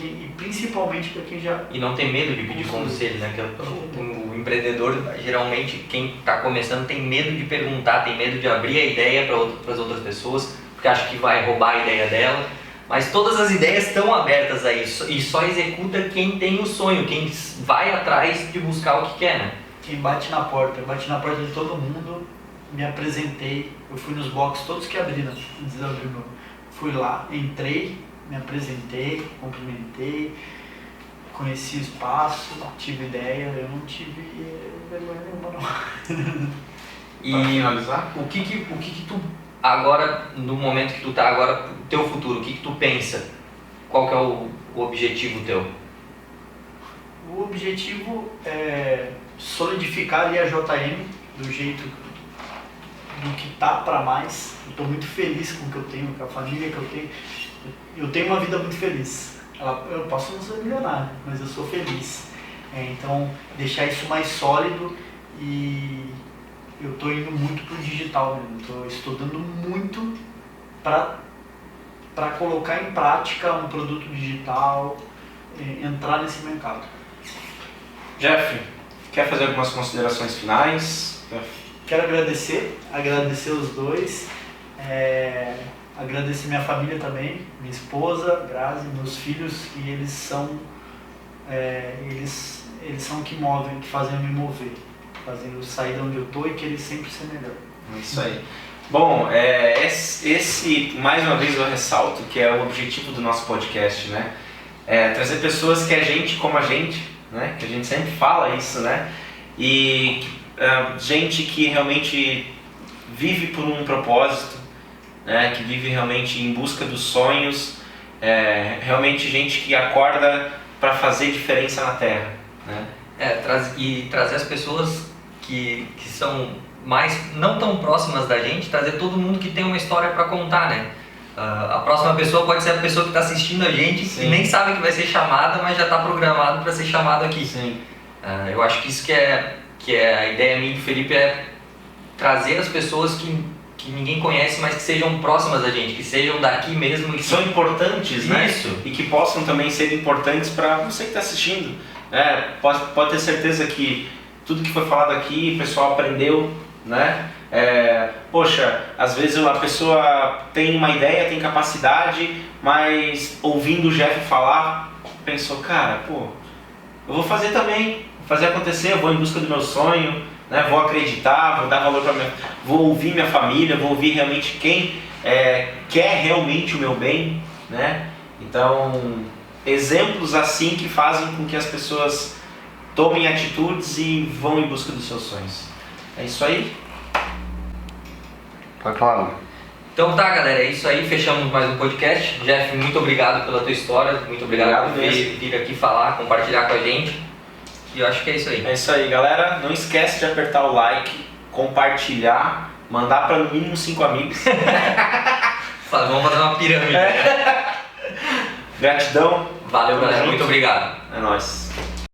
Speaker 4: e principalmente para quem já...
Speaker 3: E não ter medo de pedir conselho, né? Que o empreendedor, geralmente, quem está começando tem medo de perguntar, tem medo de abrir a ideia para as outras pessoas, porque acha que vai roubar a ideia dela. Mas todas as ideias estão abertas a isso, e só executa quem tem o sonho, quem vai atrás de buscar o que quer, né?
Speaker 4: Quem bate na porta, eu bati na porta de todo mundo, me apresentei, eu fui nos boxes todos que abriram, fui lá, entrei, me apresentei, cumprimentei, conheci o espaço, tive ideia, eu não tive vergonha nenhuma não.
Speaker 3: E para finalizar, o que tu agora, no momento que tu tá agora, o teu futuro, o que tu pensa? Qual que é o objetivo teu?
Speaker 4: O objetivo é solidificar ali a JM do jeito do que tá para mais. Eu tô muito feliz com o que eu tenho, com a família que eu tenho. Eu tenho uma vida muito feliz. Eu posso não ser milionário, mas eu sou feliz. Então, deixar isso mais sólido, e eu estou indo muito pro digital mesmo. Estou estudando muito para colocar em prática um produto digital, entrar nesse mercado.
Speaker 1: Jeff, quer fazer algumas considerações finais?
Speaker 4: Quero agradecer os dois. Agradecer minha família também, minha esposa, Grazi, meus filhos, que eles são o que movem, que fazem eu me mover, fazem eu sair de onde eu estou e querer sempre ser melhor.
Speaker 1: Isso aí. Bom, esse, mais uma vez eu ressalto, que é o objetivo do nosso podcast, né? Trazer pessoas que é gente como a gente, né? Que a gente sempre fala isso, né? E gente que realmente vive por um propósito, né, que vive realmente em busca dos sonhos, realmente gente que acorda para fazer diferença na Terra, né?
Speaker 3: Trazer as pessoas que são mais, não tão próximas da gente, trazer todo mundo que tem uma história para contar, né? A próxima pessoa pode ser a pessoa que está assistindo a gente, sim, e nem sabe que vai ser chamada, mas já está programado para ser chamado aqui.
Speaker 1: Sim.
Speaker 3: Eu acho que isso que é a ideia minha e do Felipe, é trazer as pessoas que ninguém conhece, mas que sejam próximas da gente, que sejam daqui mesmo.
Speaker 1: Que são importantes, né?
Speaker 3: Isso.
Speaker 1: E que possam também ser importantes para você que está assistindo. Pode ter certeza que tudo que foi falado aqui, o pessoal aprendeu, né? Poxa, às vezes a pessoa tem uma ideia, tem capacidade, mas ouvindo o Jeff falar, pensou, cara, eu vou fazer também, vou fazer acontecer, eu vou em busca do meu sonho, né? Vou acreditar, vou dar valor vou ouvir minha família, vou ouvir realmente quem quer realmente o meu bem, né? Então, exemplos assim que fazem com que as pessoas tomem atitudes e vão em busca dos seus sonhos. É isso aí?
Speaker 5: Pode falar, mano.
Speaker 3: Então tá, galera, é isso aí, fechamos mais um podcast. Jeff, muito obrigado pela tua história, muito obrigado por vir aqui falar, compartilhar com a gente. E eu acho que é isso aí.
Speaker 1: É isso aí, galera. Não esquece de apertar o like, compartilhar, mandar para no mínimo 5 amigos.
Speaker 3: Vamos fazer uma pirâmide.
Speaker 1: Gratidão.
Speaker 3: Valeu, galera, muito obrigado.
Speaker 1: É nóis.